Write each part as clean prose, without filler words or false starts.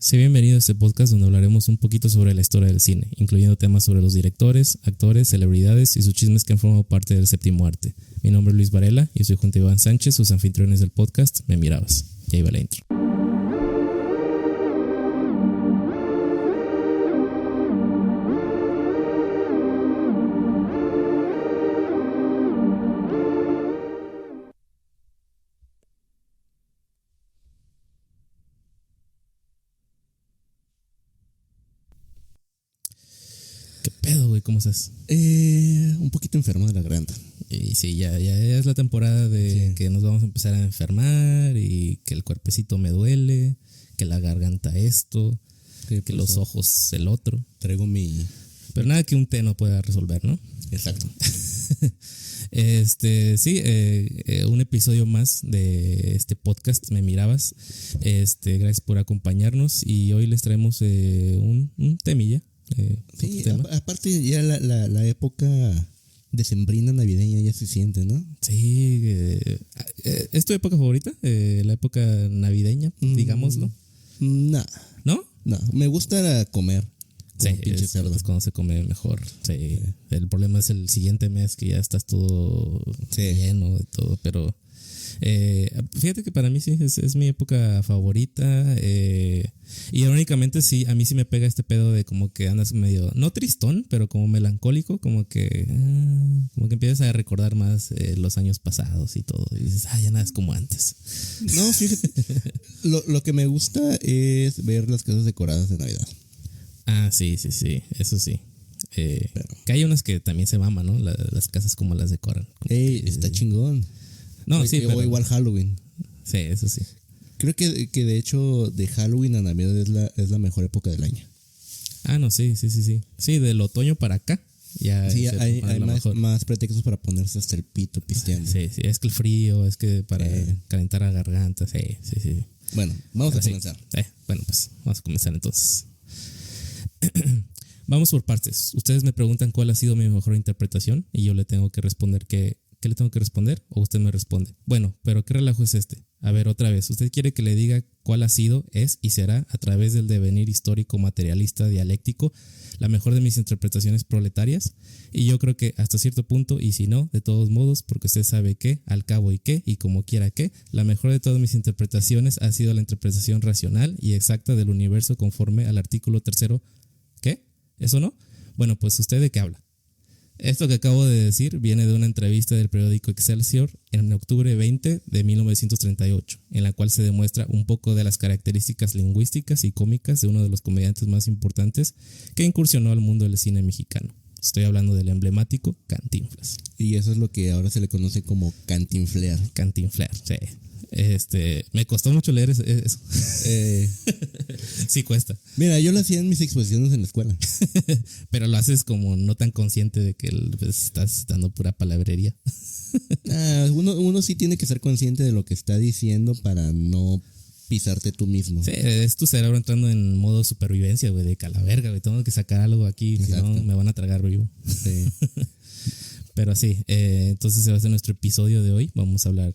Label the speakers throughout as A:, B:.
A: Sé bienvenido a este podcast donde hablaremos un poquito sobre la historia del cine, incluyendo temas sobre los directores, actores, celebridades y sus chismes que han formado parte del séptimo arte. Mi nombre es Luis Varela y soy junto a Iván Sánchez, sus anfitriones del podcast Me Mirabas. Y ahí va la intro. ¿Qué pedo, güey? ¿Cómo estás?
B: Un poquito enfermo de la garganta.
A: Y sí, ya es la temporada de
B: Sí.
A: que nos vamos a empezar a enfermar y que el cuerpecito me duele, que la garganta esto,
B: Sí,
A: que
B: pues,
A: los ojos el otro.
B: Traigo mi...
A: Pero nada que un té no pueda resolver, ¿no?
B: Exacto.
A: Un episodio más de este podcast Me Mirabas. Gracias por acompañarnos y hoy les traemos un temilla.
B: Sí,
A: tema.
B: aparte ya la época decembrina navideña ya se siente, ¿no?
A: Sí, ¿es tu época favorita? La época navideña, digámoslo.
B: No,
A: ¿No?
B: me gusta comer. Como pinche cerdo.
A: Es cuando se come mejor. Sí. El problema es el siguiente mes que ya estás todo lleno de todo. Pero fíjate que para mí sí es mi época favorita. Y irónicamente sí, a mí sí me pega este pedo de como que andas medio, no tristón, pero como melancólico, como que empiezas a recordar más los años pasados y todo. Y dices, ya nada es como antes.
B: No, fíjate. Lo que me gusta es ver las casas decoradas de Navidad.
A: Ah, sí, eso sí. Que hay unas que también se maman, ¿no? Las casas como las decoran.
B: Está chingón.
A: No, sí,
B: O igual Halloween.
A: Sí, eso sí.
B: Creo que de hecho de Halloween a Navidad es la mejor época del año.
A: Ah, no, sí. Sí, del otoño para acá. Ya
B: Sí, hay más pretextos para ponerse hasta el pito pisteando.
A: Sí, es que el frío, es que para calentar la garganta, sí.
B: Bueno, vamos a comenzar.
A: Bueno, pues vamos a comenzar entonces. Vamos por partes. Ustedes me preguntan cuál ha sido mi mejor interpretación y yo le tengo que responder ¿qué le tengo que responder? O usted me responde. Bueno, pero ¿qué relajo es este? A ver, otra vez. ¿Usted quiere que le diga cuál ha sido, es y será a través del devenir histórico, materialista, dialéctico, la mejor de mis interpretaciones proletarias? Y yo creo que hasta cierto punto, y si no, de todos modos, porque usted sabe que, al cabo y qué, y como quiera que, la mejor de todas mis interpretaciones ha sido la interpretación racional y exacta del universo conforme al artículo 3º. ¿Qué? ¿Eso no? Bueno, pues ¿usted de qué habla? Esto que acabo de decir viene de una entrevista del periódico Excelsior en octubre 20 de 1938, en la cual se demuestra un poco de las características lingüísticas y cómicas de uno de los comediantes más importantes que incursionó al mundo del cine mexicano. Estoy hablando del emblemático Cantinflas.
B: Y eso es lo que ahora se le conoce como cantinflear.
A: Cantinflear, sí. Me costó mucho leer eso. Sí cuesta.
B: Mira, yo lo hacía en mis exposiciones en la escuela.
A: Pero lo haces como no tan consciente de que estás dando pura palabrería.
B: Uno sí tiene que ser consciente de lo que está diciendo para no pisarte tú mismo.
A: Sí, es tu cerebro entrando en modo supervivencia, güey, de calaverga, güey. Tengo que sacar algo aquí, si no me van a tragar vivo. Sí. Pero sí, entonces se va a ser nuestro episodio de hoy. Vamos a hablar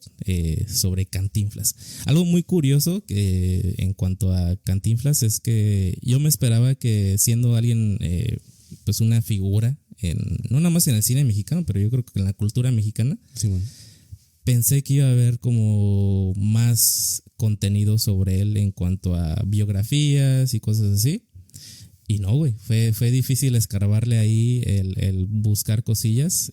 A: sobre Cantinflas. Algo muy curioso que en cuanto a Cantinflas es que yo me esperaba que siendo alguien, pues una figura, no nada más en el cine mexicano, pero yo creo que en la cultura mexicana,
B: sí, bueno.
A: Pensé que iba a haber como más contenido sobre él en cuanto a biografías y cosas así. Y no, güey, fue difícil escarbarle ahí el buscar cosillas,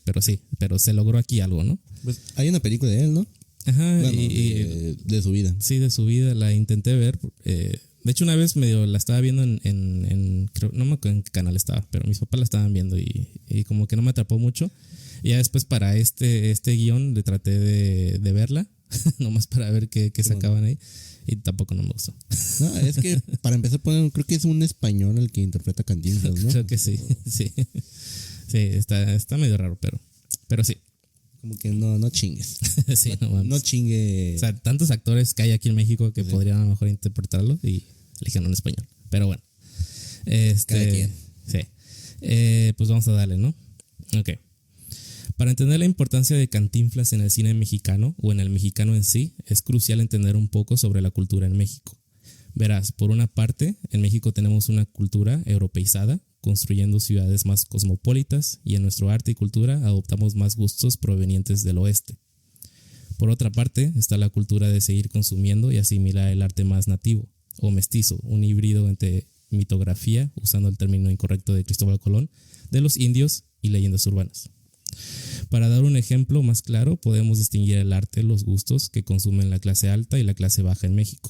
A: pero se logró aquí algo, ¿no?
B: Pues hay una película de él, ¿no?
A: Ajá,
B: bueno, de su vida.
A: Sí, de su vida, la intenté ver. De hecho, una vez medio la estaba viendo creo, no me acuerdo en qué canal estaba, pero mis papás la estaban viendo y como que no me atrapó mucho. Y ya después para este guión le traté de verla, nomás para ver qué sacaban ahí. Y tampoco no me gustó.
B: No, es que para empezar creo que es un español el que interpreta a Cantinflas, ¿no?
A: Creo que sí. Sí, está medio raro, pero sí.
B: Como que no chingues.
A: Sí, no mames.
B: No chingue.
A: O sea, tantos actores que hay aquí en México que podrían a lo mejor interpretarlo y eligieron en español. Pero bueno.
B: Cada quien.
A: Sí. Pues vamos a darle, ¿no? Ok. Para entender la importancia de Cantinflas en el cine mexicano o en el mexicano en sí, es crucial entender un poco sobre la cultura en México. Verás, por una parte, en México tenemos una cultura europeizada, construyendo ciudades más cosmopolitas, y en nuestro arte y cultura adoptamos más gustos provenientes del oeste. Por otra parte, está la cultura de seguir consumiendo y asimilar el arte más nativo, o mestizo, un híbrido entre mitografía, usando el término incorrecto de Cristóbal Colón, de los indios y leyendas urbanas. Para dar un ejemplo más claro, podemos distinguir el arte, los gustos que consumen la clase alta y la clase baja en México.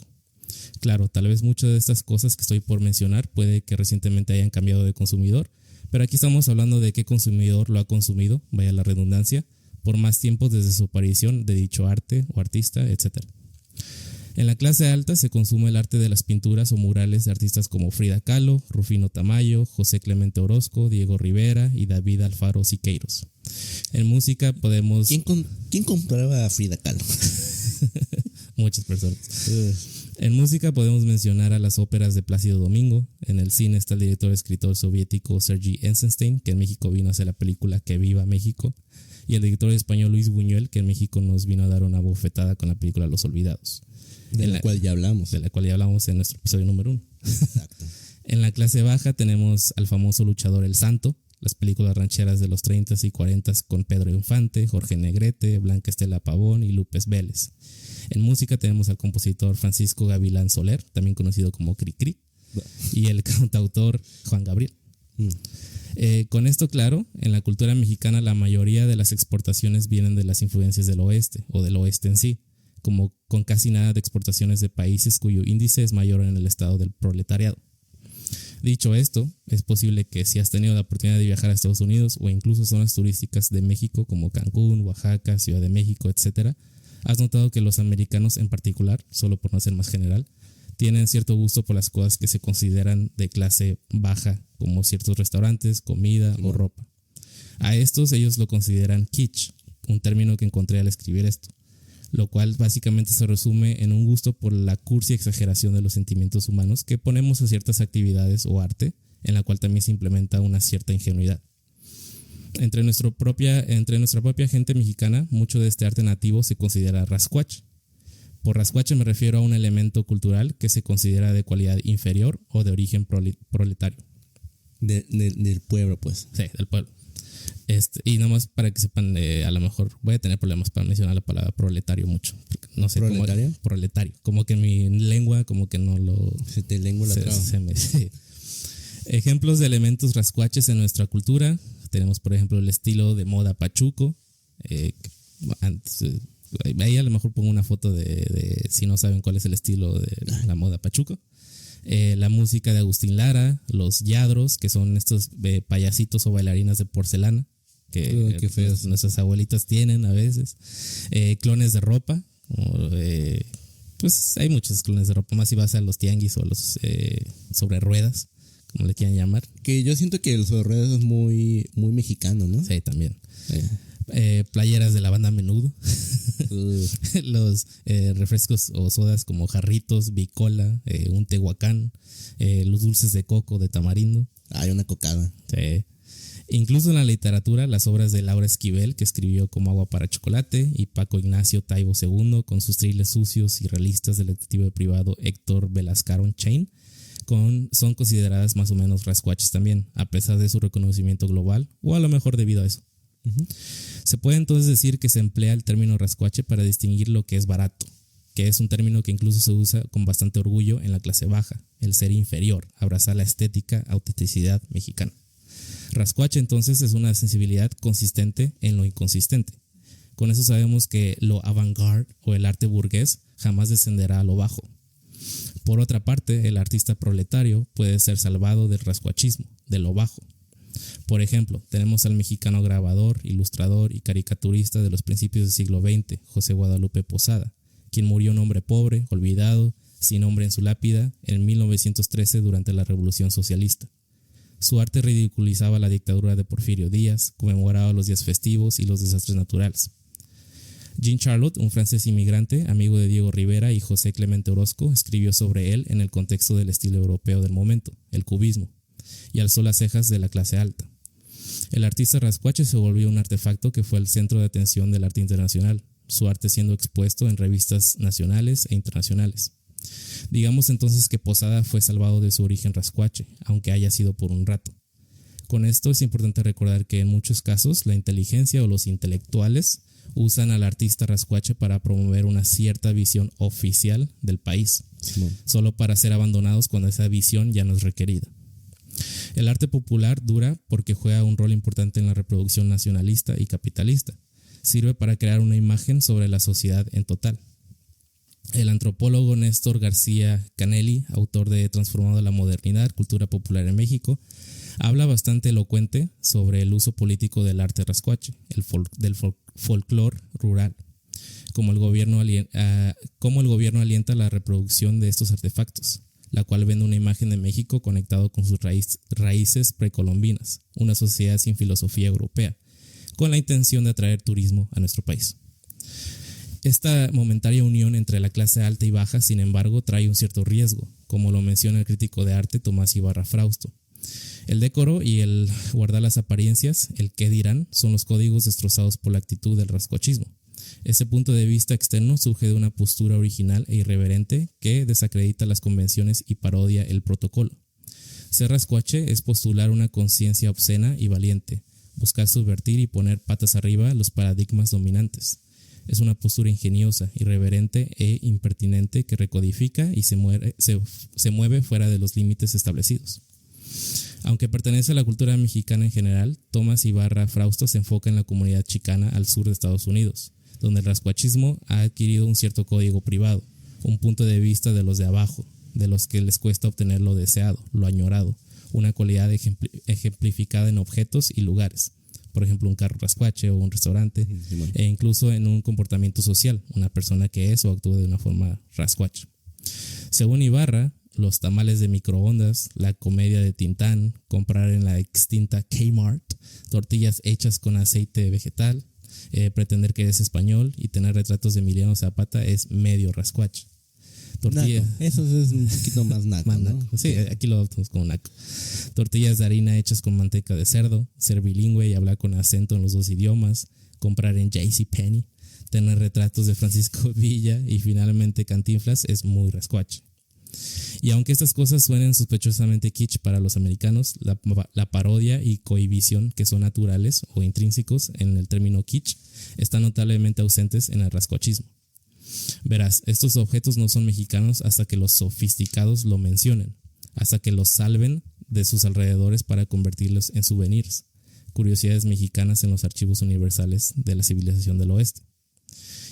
A: Claro, tal vez muchas de estas cosas que estoy por mencionar puede que recientemente hayan cambiado de consumidor, pero aquí estamos hablando de qué consumidor lo ha consumido, vaya la redundancia, por más tiempo desde su aparición de dicho arte o artista, etc. En la clase alta se consume el arte de las pinturas o murales de artistas como Frida Kahlo, Rufino Tamayo, José Clemente Orozco, Diego Rivera y David Alfaro Siqueiros. En música podemos...
B: ¿Quién compraba a Frida Kahlo?
A: Muchas personas. En música podemos mencionar a las óperas de Plácido Domingo. En el cine está el director-escritor soviético Sergei Eisenstein, que en México vino a hacer la película Que Viva México, y el director español Luis Buñuel, que en México nos vino a dar una bofetada con la película Los Olvidados.
B: De la cual ya hablamos.
A: De la cual ya hablamos en nuestro episodio número 1.
B: Exacto.
A: En la clase baja tenemos al famoso luchador El Santo, las películas rancheras de los 30s y 40s con Pedro Infante, Jorge Negrete, Blanca Estela Pavón y López Vélez. En música tenemos al compositor Francisco Gavilán Soler, también conocido como Cricri, y el cantautor Juan Gabriel. Con esto claro, en la cultura mexicana la mayoría de las exportaciones vienen de las influencias del oeste, o del oeste en sí, como con casi nada de exportaciones de países cuyo índice es mayor en el estado del proletariado. Dicho esto, es posible que si has tenido la oportunidad de viajar a Estados Unidos o incluso zonas turísticas de México como Cancún, Oaxaca, Ciudad de México, etc., has notado que los americanos en particular, solo por no ser más general, tienen cierto gusto por las cosas que se consideran de clase baja, como ciertos restaurantes, comida o ropa. A estos ellos lo consideran kitsch, un término que encontré al escribir esto, lo cual básicamente se resume en un gusto por la cursi exageración de los sentimientos humanos que ponemos a ciertas actividades o arte, en la cual también se implementa una cierta ingenuidad. Entre nuestra propia gente mexicana, mucho de este arte nativo se considera rascuache. Por rascuache me refiero a un elemento cultural que se considera de cualidad inferior o de origen proletario.
B: Del pueblo, pues.
A: Sí, del pueblo. Y nomás para que sepan, a lo mejor voy a tener problemas para mencionar la palabra proletario mucho. No sé
B: ¿Proletario?
A: Cómo. Proletario. Como que mi lengua, como que no lo.
B: Se te lengua la traba.
A: Sí. Ejemplos de elementos rascuaches en nuestra cultura. Tenemos, por ejemplo, el estilo de moda pachuco. Ahí a lo mejor pongo una foto de si no saben cuál es el estilo de la moda pachuco. La música de Agustín Lara, los lladros, que son estos payasitos o bailarinas de porcelana que
B: qué feos.
A: Pues, nuestras abuelitas tienen a veces. Clones de ropa. Pues hay muchos clones de ropa, más si vas a los tianguis o los sobre ruedas, como le quieran llamar.
B: Que yo siento que el sobre ruedas es muy, muy mexicano, ¿no?
A: Sí, también. Playeras de la banda Menudo. Los refrescos o sodas como jarritos, bicola, un tehuacán, los dulces de coco de tamarindo.
B: Hay una cocada.
A: Sí. Incluso en la literatura, las obras de Laura Esquivel, que escribió Como agua para chocolate, y Paco Ignacio Taibo II, con sus thrillers sucios y realistas del detective privado Héctor Velascaron Chain, son consideradas más o menos rascuaches también, a pesar de su reconocimiento global, o a lo mejor debido a eso. Uh-huh. Se puede entonces decir que se emplea el término rascuache para distinguir lo que es barato, que es un término que incluso se usa con bastante orgullo en la clase baja, el ser inferior, abrazar la estética, autenticidad mexicana. Rascuache entonces es una sensibilidad consistente en lo inconsistente. Con eso sabemos que lo avant-garde o el arte burgués jamás descenderá a lo bajo. Por otra parte, el artista proletario puede ser salvado del rascuachismo, de lo bajo. Por ejemplo, tenemos al mexicano grabador, ilustrador y caricaturista de los principios del siglo XX, José Guadalupe Posada, quien murió un hombre pobre, olvidado, sin nombre en su lápida, en 1913 durante la Revolución Socialista. Su arte ridiculizaba la dictadura de Porfirio Díaz, conmemoraba los días festivos y los desastres naturales. Jean Charlotte, un francés inmigrante, amigo de Diego Rivera y José Clemente Orozco, escribió sobre él en el contexto del estilo europeo del momento, el cubismo, y alzó las cejas de la clase alta. El artista rascuache se volvió un artefacto que fue el centro de atención del arte internacional, su arte siendo expuesto en revistas nacionales e internacionales. Digamos entonces que Posada fue salvado de su origen rascuache, aunque haya sido por un rato. Con esto es importante recordar que en muchos casos la inteligencia o los intelectuales usan al artista rascuache para promover una cierta visión oficial del país, solo para ser abandonados cuando esa visión ya no es requerida. El arte popular dura porque juega un rol importante en la reproducción nacionalista y capitalista. Sirve para crear una imagen sobre la sociedad en total. El antropólogo Néstor García Canelli, autor de Transformando la modernidad, cultura popular en México, habla bastante elocuente sobre el uso político del arte rascuache, del folclore rural, cómo el gobierno alienta la reproducción de estos artefactos, la cual vende una imagen de México conectado con sus raíces precolombinas, una sociedad sin filosofía europea, con la intención de atraer turismo a nuestro país. Esta momentaria unión entre la clase alta y baja, sin embargo, trae un cierto riesgo, como lo menciona el crítico de arte Tomás Ibarra Frausto. El decoro y el guardar las apariencias, el qué dirán, son los códigos destrozados por la actitud del rascuachismo. Ese punto de vista externo surge de una postura original e irreverente que desacredita las convenciones y parodia el protocolo. Ser rascuache es postular una conciencia obscena y valiente, buscar subvertir y poner patas arriba los paradigmas dominantes. Es una postura ingeniosa, irreverente e impertinente que recodifica y se mueve fuera de los límites establecidos. Aunque pertenece a la cultura mexicana en general, Tomás Ibarra Frausto se enfoca en la comunidad chicana al sur de Estados Unidos, donde el rascuachismo ha adquirido un cierto código privado, un punto de vista de los de abajo, de los que les cuesta obtener lo deseado, lo añorado, una cualidad ejemplificada en objetos y lugares, por ejemplo un carro rascuache o un restaurante, e incluso en un comportamiento social, una persona que es o actúa de una forma rascuache. Según Ibarra, los tamales de microondas, la comedia de Tintán, comprar en la extinta Kmart, tortillas hechas con aceite vegetal, pretender que eres español y tener retratos de Emiliano Zapata es medio rascuache.
B: Naco. Eso es un poquito más naco, ¿no?
A: Sí, aquí lo adoptamos como naco. Tortillas de harina hechas con manteca de cerdo, ser bilingüe y hablar con acento en los dos idiomas, comprar en JCPenney, tener retratos de Francisco Villa y finalmente Cantinflas es muy rascuache. Y aunque estas cosas suenen sospechosamente kitsch para los americanos, la parodia y cohibición que son naturales o intrínsecos en el término kitsch están notablemente ausentes en el rascuachismo. Verás, estos objetos no son mexicanos hasta que los sofisticados lo mencionen, hasta que los salven de sus alrededores para convertirlos en souvenirs, curiosidades mexicanas en los archivos universales de la civilización del oeste.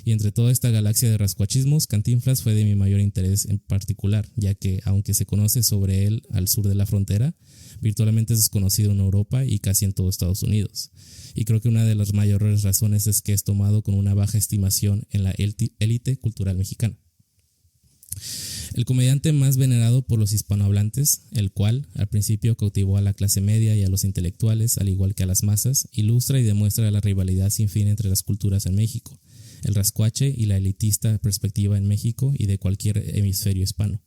A: Y entre toda esta galaxia de rascuachismos, Cantinflas fue de mi mayor interés en particular, ya que, aunque se conoce sobre él al sur de la frontera, virtualmente es desconocido en Europa y casi en todo Estados Unidos. Y creo que una de las mayores razones es que es tomado con una baja estimación en la élite cultural mexicana. El comediante más venerado por los hispanohablantes, el cual, al principio cautivó a la clase media y a los intelectuales, al igual que a las masas, ilustra y demuestra la rivalidad sin fin entre las culturas en México, el rascuache y la elitista perspectiva en México y de cualquier hemisferio hispano.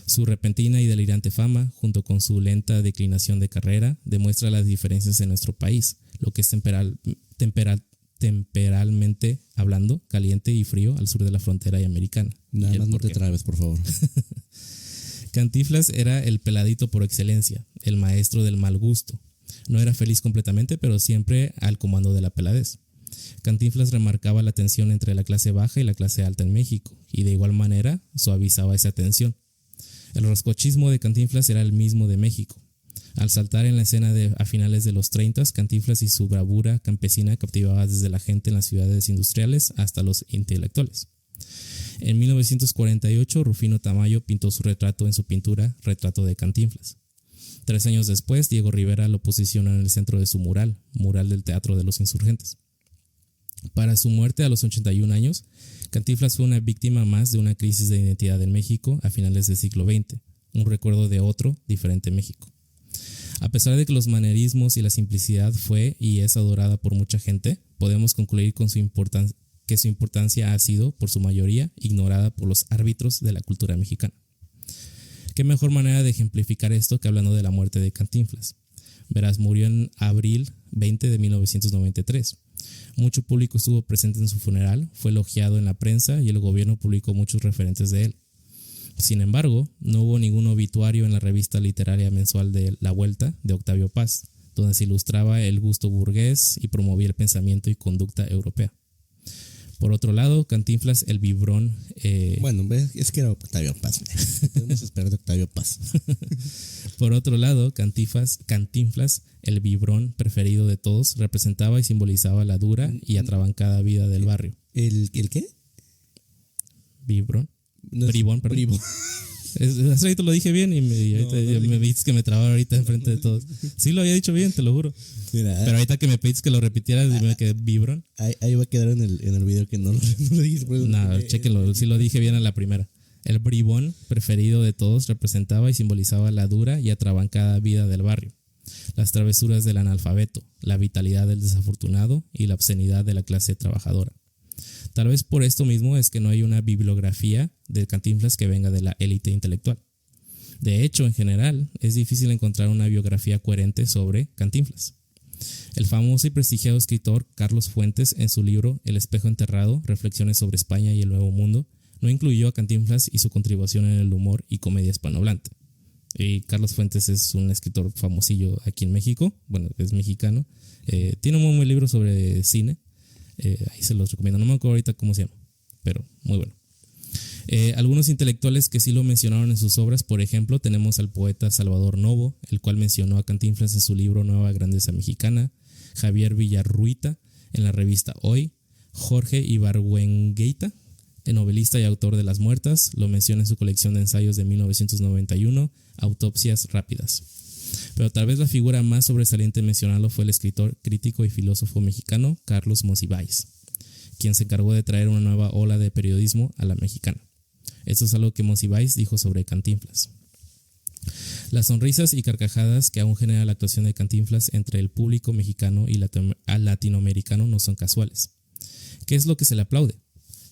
A: Su repentina y delirante fama, junto con su lenta declinación de carrera, demuestra las diferencias en nuestro país, lo que es temperalmente hablando, caliente y frío al sur de la frontera y americana.
B: Nada más no te trabes, por favor.
A: Cantinflas era el peladito por excelencia, el maestro del mal gusto. No era feliz completamente, pero siempre al comando de la peladez. Cantinflas remarcaba la tensión entre la clase baja y la clase alta en México, y de igual manera suavizaba esa tensión. El rascuachismo de Cantinflas era el mismo de México. Al saltar en la escena a finales de los 30, Cantinflas y su bravura campesina captivaba desde la gente en las ciudades industriales hasta los intelectuales. En 1948, Rufino Tamayo pintó su retrato en su pintura Retrato de Cantinflas. 3 años después, Diego Rivera lo posiciona en el centro de su mural del Teatro de los Insurgentes. Para su muerte a los 81 años, Cantinflas fue una víctima más de una crisis de identidad en México a finales del siglo XX, un recuerdo de otro, diferente México. A pesar de que los manerismos y la simplicidad fue y es adorada por mucha gente, podemos concluir con que su importancia ha sido, por su mayoría, ignorada por los árbitros de la cultura mexicana. ¿Qué mejor manera de ejemplificar esto que hablando de la muerte de Cantinflas? Verás, murió en abril 20 de 1993. Mucho público estuvo presente en su funeral, fue elogiado en la prensa y el gobierno publicó muchos referentes de él. Sin embargo, no hubo ningún obituario en la revista literaria mensual de La Vuelta de Octavio Paz, donde se ilustraba el gusto burgués y promovía el pensamiento y conducta europea. Por otro lado, Cantinflas el Vibrón...
B: Bueno, es que era Octavio Paz. Podemos esperar de Octavio Paz.
A: Por otro lado, Cantinflas el Vibrón preferido de todos, representaba y simbolizaba la dura y atrabancada vida del barrio.
B: ¿El qué?
A: Vibrón.
B: No es-
A: Bribón, perdón.
B: Bribón.
A: Hace ratito lo dije bien y
B: No,
A: me dices que me trababa ahorita enfrente de todos. Sí lo había dicho bien, te lo juro.
B: Mira,
A: Pero ahorita que me pediste que lo repitieras, me quedé Vibrón.
B: ahí va a quedar en el video que no lo dijiste. Por eso-
A: No, chéquenlo, sí lo dije bien a la primera. El bribón preferido de todos representaba y simbolizaba la dura y atrabancada vida del barrio, las travesuras del analfabeto, la vitalidad del desafortunado y la obscenidad de la clase trabajadora. Tal vez por esto mismo es que no hay una bibliografía de Cantinflas que venga de la élite intelectual. De hecho, en general, es difícil encontrar una biografía coherente sobre Cantinflas. El famoso y prestigiado escritor Carlos Fuentes, en su libro El espejo enterrado, Reflexiones sobre España y el Nuevo Mundo, no incluyó a Cantinflas y su contribución en el humor y comedia hispanohablante. Y Carlos Fuentes es un escritor famosillo aquí en México, bueno, es mexicano. Tiene un muy buen libro sobre cine, ahí se los recomiendo. No me acuerdo ahorita cómo se llama, pero muy bueno. Algunos intelectuales que sí lo mencionaron en sus obras, por ejemplo, tenemos al poeta Salvador Novo, el cual mencionó a Cantinflas en su libro Nueva Grandeza Mexicana, Javier Villarruita en la revista Hoy, Jorge Ibargüengoitia, el novelista y autor de Las Muertas, lo menciona en su colección de ensayos de 1991, Autopsias Rápidas. Pero tal vez la figura más sobresaliente en mencionarlo fue el escritor, crítico y filósofo mexicano Carlos Monsiváis, quien se encargó de traer una nueva ola de periodismo a la mexicana. Esto es algo que Monsiváis dijo sobre Cantinflas. Las sonrisas y carcajadas que aún genera la actuación de Cantinflas entre el público mexicano y latinoamericano no son casuales. ¿Qué es lo que se le aplaude?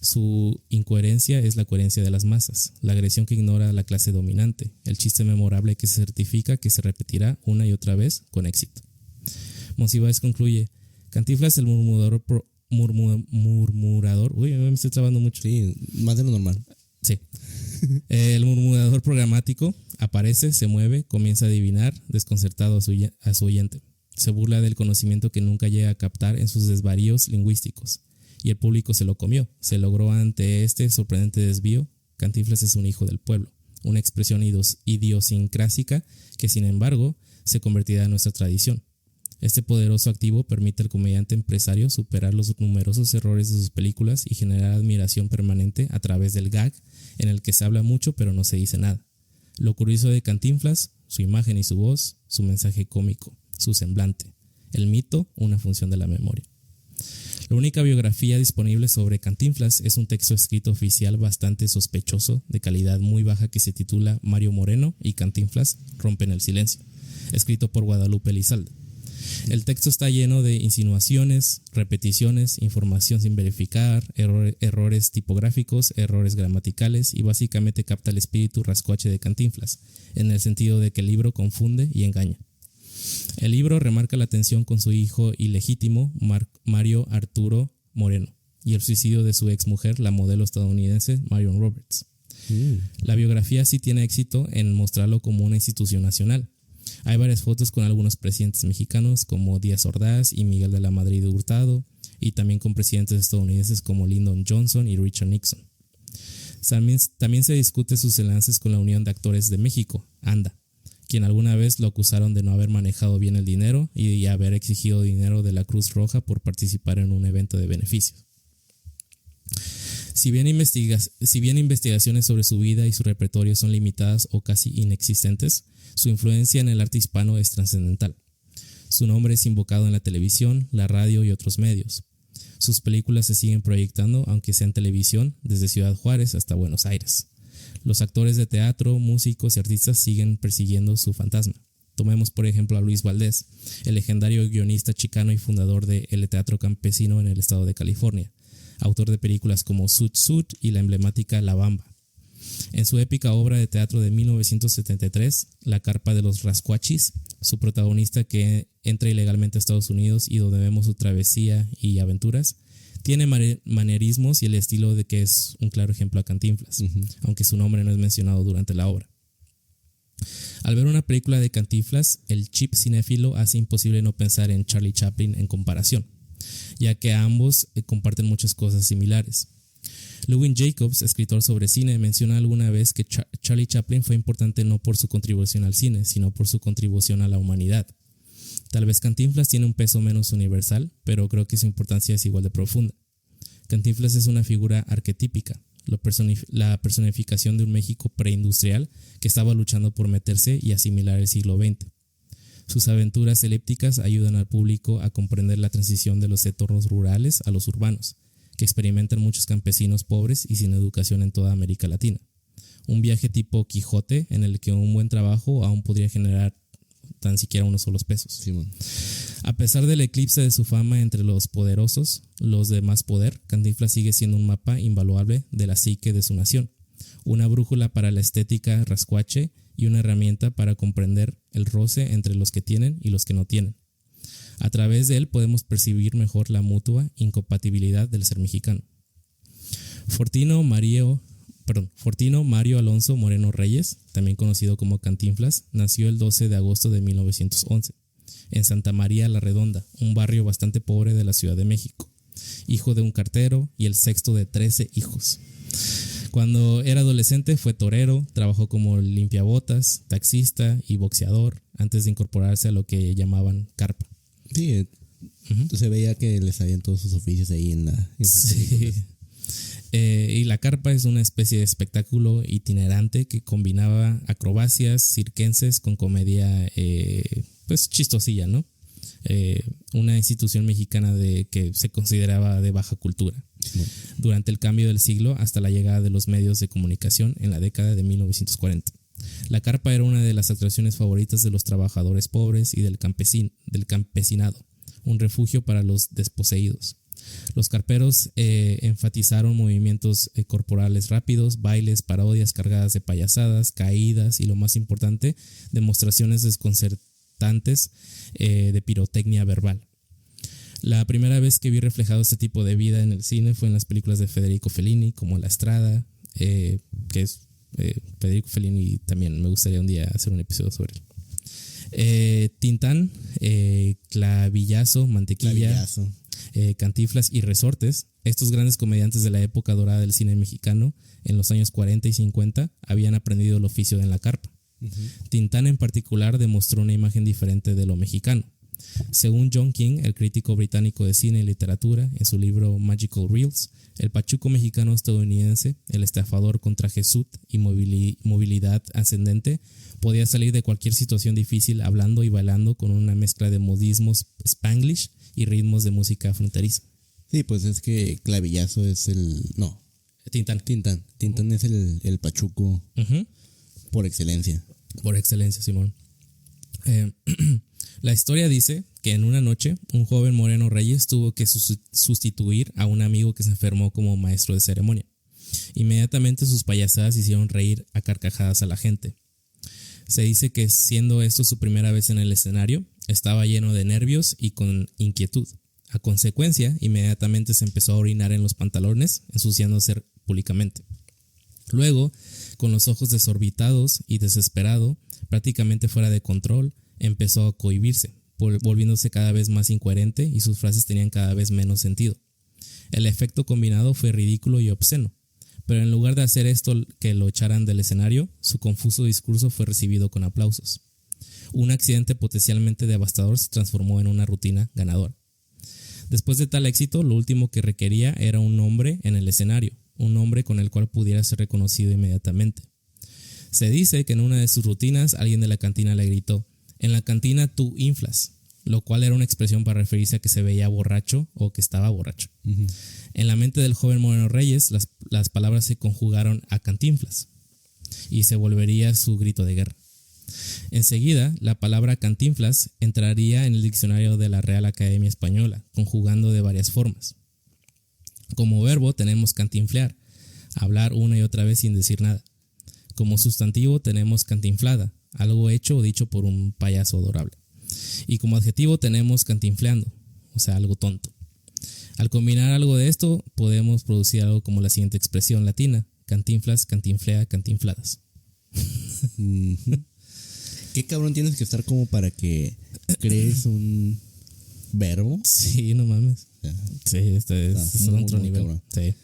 A: Su incoherencia es la coherencia de las masas, la agresión que ignora a la clase dominante, el chiste memorable que se certifica que se repetirá una y otra vez con éxito. Monsiváis concluye: Cantinflas el murmurador, uy, me estoy trabando mucho.
B: Sí, más de lo normal.
A: Sí. El murmurador programático aparece, se mueve, comienza a adivinar, desconcertado a su oyente. Se burla del conocimiento que nunca llega a captar en sus desvaríos lingüísticos. Y el público se lo comió. Se logró ante este sorprendente desvío. Cantinflas es un hijo del pueblo, una expresión idiosincrásica que, sin embargo, se convertirá en nuestra tradición. Este poderoso activo permite al comediante empresario superar los numerosos errores de sus películas y generar admiración permanente a través del gag, en el que se habla mucho pero no se dice nada. Lo curioso de Cantinflas, su imagen y su voz, su mensaje cómico, su semblante. El mito, una función de la memoria. La única biografía disponible sobre Cantinflas es un texto escrito oficial bastante sospechoso, de calidad muy baja, que se titula Mario Moreno y Cantinflas rompen el silencio, escrito por Guadalupe Elizalde. El texto está lleno de insinuaciones, repeticiones, información sin verificar, errores tipográficos, errores gramaticales, y básicamente capta el espíritu rascuache de Cantinflas, en el sentido de que el libro confunde y engaña. El libro remarca la tensión con su hijo ilegítimo, Mario Arturo Moreno, y el suicidio de su exmujer, la modelo estadounidense Marion Roberts. La biografía sí tiene éxito en mostrarlo como una institución nacional. Hay varias fotos con algunos presidentes mexicanos como Díaz Ordaz y Miguel de la Madrid Hurtado, y también con presidentes estadounidenses como Lyndon Johnson y Richard Nixon. También se discute sus enlaces con la Unión de Actores de México, ANDA, quien alguna vez lo acusaron de no haber manejado bien el dinero y haber exigido dinero de la Cruz Roja por participar en un evento de beneficios. Si bien investigaciones sobre su vida y su repertorio son limitadas o casi inexistentes, su influencia en el arte hispano es trascendental. Su nombre es invocado en la televisión, la radio y otros medios. Sus películas se siguen proyectando, aunque sea en televisión, desde Ciudad Juárez hasta Buenos Aires. Los actores de teatro, músicos y artistas siguen persiguiendo su fantasma. Tomemos por ejemplo a Luis Valdés, el legendario guionista chicano y fundador de El Teatro Campesino en el estado de California, autor de películas como Sut Sut y la emblemática La Bamba. En su épica obra de teatro de 1973, La Carpa de los Rascuachis, su protagonista, que entra ilegalmente a Estados Unidos y donde vemos su travesía y aventuras, Tiene manerismos y el estilo de que es un claro ejemplo a Cantinflas, aunque su nombre no es mencionado durante la obra. Al ver una película de Cantinflas, el chip cinéfilo hace imposible no pensar en Charlie Chaplin en comparación, ya que ambos comparten muchas cosas similares. Lewin Jacobs, escritor sobre cine, menciona alguna vez que Charlie Chaplin fue importante no por su contribución al cine, sino por su contribución a la humanidad. Tal vez Cantinflas tiene un peso menos universal, pero creo que su importancia es igual de profunda. Cantinflas es una figura arquetípica, la personificación de un México preindustrial que estaba luchando por meterse y asimilar el siglo XX. Sus aventuras elípticas ayudan al público a comprender la transición de los entornos rurales a los urbanos, que experimentan muchos campesinos pobres y sin educación en toda América Latina. Un viaje tipo Quijote en el que un buen trabajo aún podría generar tan siquiera unos solos pesos.
B: Sí, bueno.
A: A pesar del eclipse de su fama entre los poderosos, los de más poder, Cantinflas sigue siendo un mapa invaluable de la psique de su nación, una brújula para la estética rascuache y una herramienta para comprender el roce entre los que tienen y los que no tienen. A través de él podemos percibir mejor la mutua incompatibilidad del ser mexicano. Fortino Mario Alonso Moreno Reyes, también conocido como Cantinflas, nació el 12 de agosto de 1911, en Santa María la Redonda, un barrio bastante pobre de la Ciudad de México, hijo de un cartero y el sexto de 13 hijos. Cuando era adolescente fue torero, trabajó como limpiabotas, taxista y boxeador, antes de incorporarse a lo que llamaban carpa.
B: Sí, se veía que les sabían todos sus oficios ahí en sus películas.
A: Y la carpa es una especie de espectáculo itinerante que combinaba acrobacias circenses con comedia pues chistosilla, ¿no? Una institución mexicana que se consideraba de baja cultura. Bueno. Durante el cambio del siglo hasta la llegada de los medios de comunicación en la década de 1940. La carpa era una de las atracciones favoritas de los trabajadores pobres y del campesinado, un refugio para los desposeídos. Los carperos enfatizaron movimientos corporales rápidos, bailes, parodias cargadas de payasadas, caídas y, lo más importante, demostraciones desconcertantes de pirotecnia verbal. La primera vez que vi reflejado este tipo de vida en el cine fue en las películas de Federico Fellini, como La Estrada, que es Federico Fellini. También me gustaría un día hacer un episodio sobre él. Tintán, Clavillazo, Mantequilla, Cantinflas y Resortes. Estos grandes comediantes de la época dorada del cine mexicano en los años 40 y 50 habían aprendido el oficio en la carpa. Tintán en particular demostró una imagen diferente de lo mexicano. Según John King, el crítico británico de cine y literatura, en su libro Magical Reels, el pachuco mexicano estadounidense, el estafador con traje sud y movilidad ascendente, podía salir de cualquier situación difícil hablando y bailando con una mezcla de modismos spanglish y ritmos de música fronteriza.
B: Sí, pues es que Clavillazo es Tintán es el pachuco por excelencia.
A: Por excelencia, Simón. La historia dice que en una noche un joven Moreno Reyes tuvo que sustituir a un amigo que se enfermó como maestro de ceremonia. Inmediatamente sus payasadas hicieron reír a carcajadas a la gente. Se dice que, siendo esto su primera vez en el escenario, estaba lleno de nervios y con inquietud. A consecuencia, inmediatamente se empezó a orinar en los pantalones, ensuciándose públicamente. Luego, con los ojos desorbitados y desesperado, prácticamente fuera de control, empezó a cohibirse, volviéndose cada vez más incoherente y sus frases tenían cada vez menos sentido. El efecto combinado fue ridículo y obsceno, pero en lugar de hacer esto que lo echaran del escenario, su confuso discurso fue recibido con aplausos. Un accidente potencialmente devastador se transformó en una rutina ganadora. Después de tal éxito, lo último que requería era un nombre en el escenario, un nombre con el cual pudiera ser reconocido inmediatamente. Se dice que en una de sus rutinas alguien de la cantina le gritó: "En la cantina tú inflas", lo cual era una expresión para referirse a que se veía borracho o que estaba borracho. En la mente del joven Moreno Reyes, las palabras se conjugaron a Cantinflas y se volvería su grito de guerra. Enseguida, la palabra Cantinflas entraría en el diccionario de la Real Academia Española, conjugando de varias formas. Como verbo tenemos cantinflear, hablar una y otra vez sin decir nada. Como sustantivo tenemos cantinflada, algo hecho o dicho por un payaso adorable. Y como adjetivo tenemos cantinfleando, o sea, algo tonto. Al combinar algo de esto, podemos producir algo como la siguiente expresión latina: cantinflas, cantinflea, cantinfladas.
B: ¿Qué cabrón tienes que estar como para que crees un verbo?
A: Sí, no mames. Sí, este es otro nivel. Sí.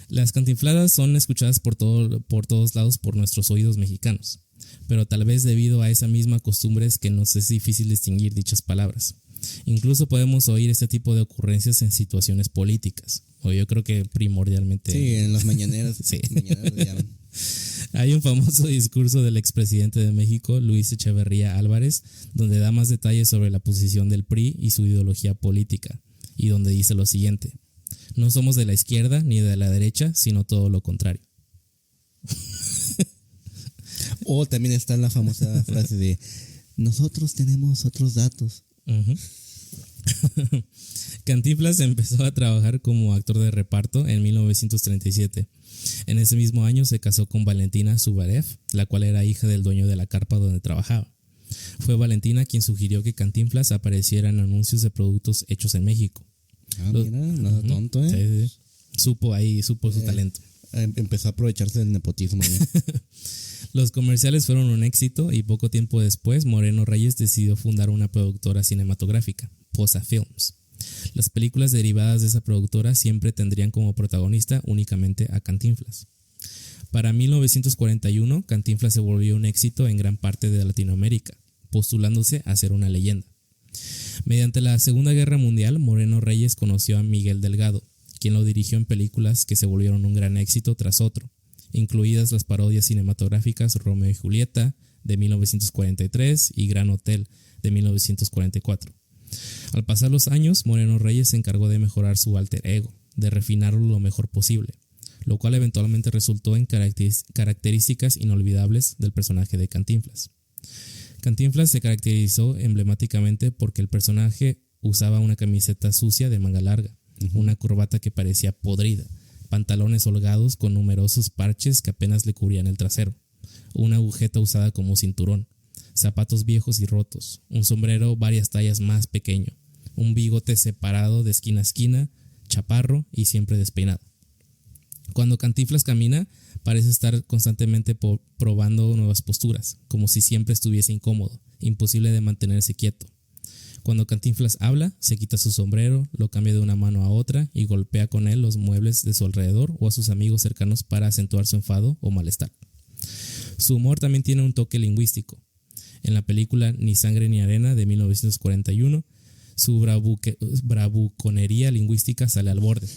A: Las cantinfladas son escuchadas por todos lados por nuestros oídos mexicanos, pero tal vez debido a esa misma costumbre es que nos es difícil distinguir dichas palabras. Incluso podemos oír este tipo de ocurrencias en situaciones políticas, o yo creo que primordialmente.
B: Sí, en las mañaneras.
A: Sí.
B: Mañaneras
A: Hay un famoso discurso del expresidente de México, Luis Echeverría Álvarez, donde da más detalles sobre la posición del PRI y su ideología política, y donde dice lo siguiente: no somos de la izquierda ni de la derecha, sino todo lo contrario.
B: O también está la famosa frase de nosotros tenemos otros datos.
A: Uh-huh. Cantinflas empezó a trabajar como actor de reparto en 1937. En ese mismo año se casó con Valentina Subarev, la cual era hija del dueño de la carpa donde trabajaba. Fue Valentina quien sugirió que Cantinflas apareciera en anuncios de productos hechos en México.
B: Mira, nada tonto, ¿eh?
A: Sí. Supo su talento.
B: Empezó a aprovecharse del nepotismo, ¿eh?
A: Los comerciales fueron un éxito y poco tiempo después Moreno Reyes decidió fundar una productora cinematográfica, Posa Films. Las películas derivadas de esa productora siempre tendrían como protagonista únicamente a Cantinflas. Para 1941, Cantinflas se volvió un éxito en gran parte de Latinoamérica, postulándose a ser una leyenda. Mediante la Segunda Guerra Mundial, Moreno Reyes conoció a Miguel Delgado, quien lo dirigió en películas que se volvieron un gran éxito tras otro, incluidas las parodias cinematográficas Romeo y Julieta de 1943 y Gran Hotel de 1944. Al pasar los años, Moreno Reyes se encargó de mejorar su alter ego, de refinarlo lo mejor posible, lo cual eventualmente resultó en características inolvidables del personaje de Cantinflas. Cantinflas se caracterizó emblemáticamente porque el personaje usaba una camiseta sucia de manga larga, una corbata que parecía podrida, pantalones holgados con numerosos parches que apenas le cubrían el trasero, una agujeta usada como cinturón, zapatos viejos y rotos, un sombrero varias tallas más pequeño, un bigote separado de esquina a esquina, chaparro y siempre despeinado. Cuando Cantinflas camina, parece estar constantemente probando nuevas posturas, como si siempre estuviese incómodo, imposible de mantenerse quieto. Cuando Cantinflas habla, se quita su sombrero, lo cambia de una mano a otra y golpea con él los muebles de su alrededor o a sus amigos cercanos para acentuar su enfado o malestar. Su humor también tiene un toque lingüístico. En la película Ni sangre ni arena de 1941, su bravuconería lingüística sale al borde.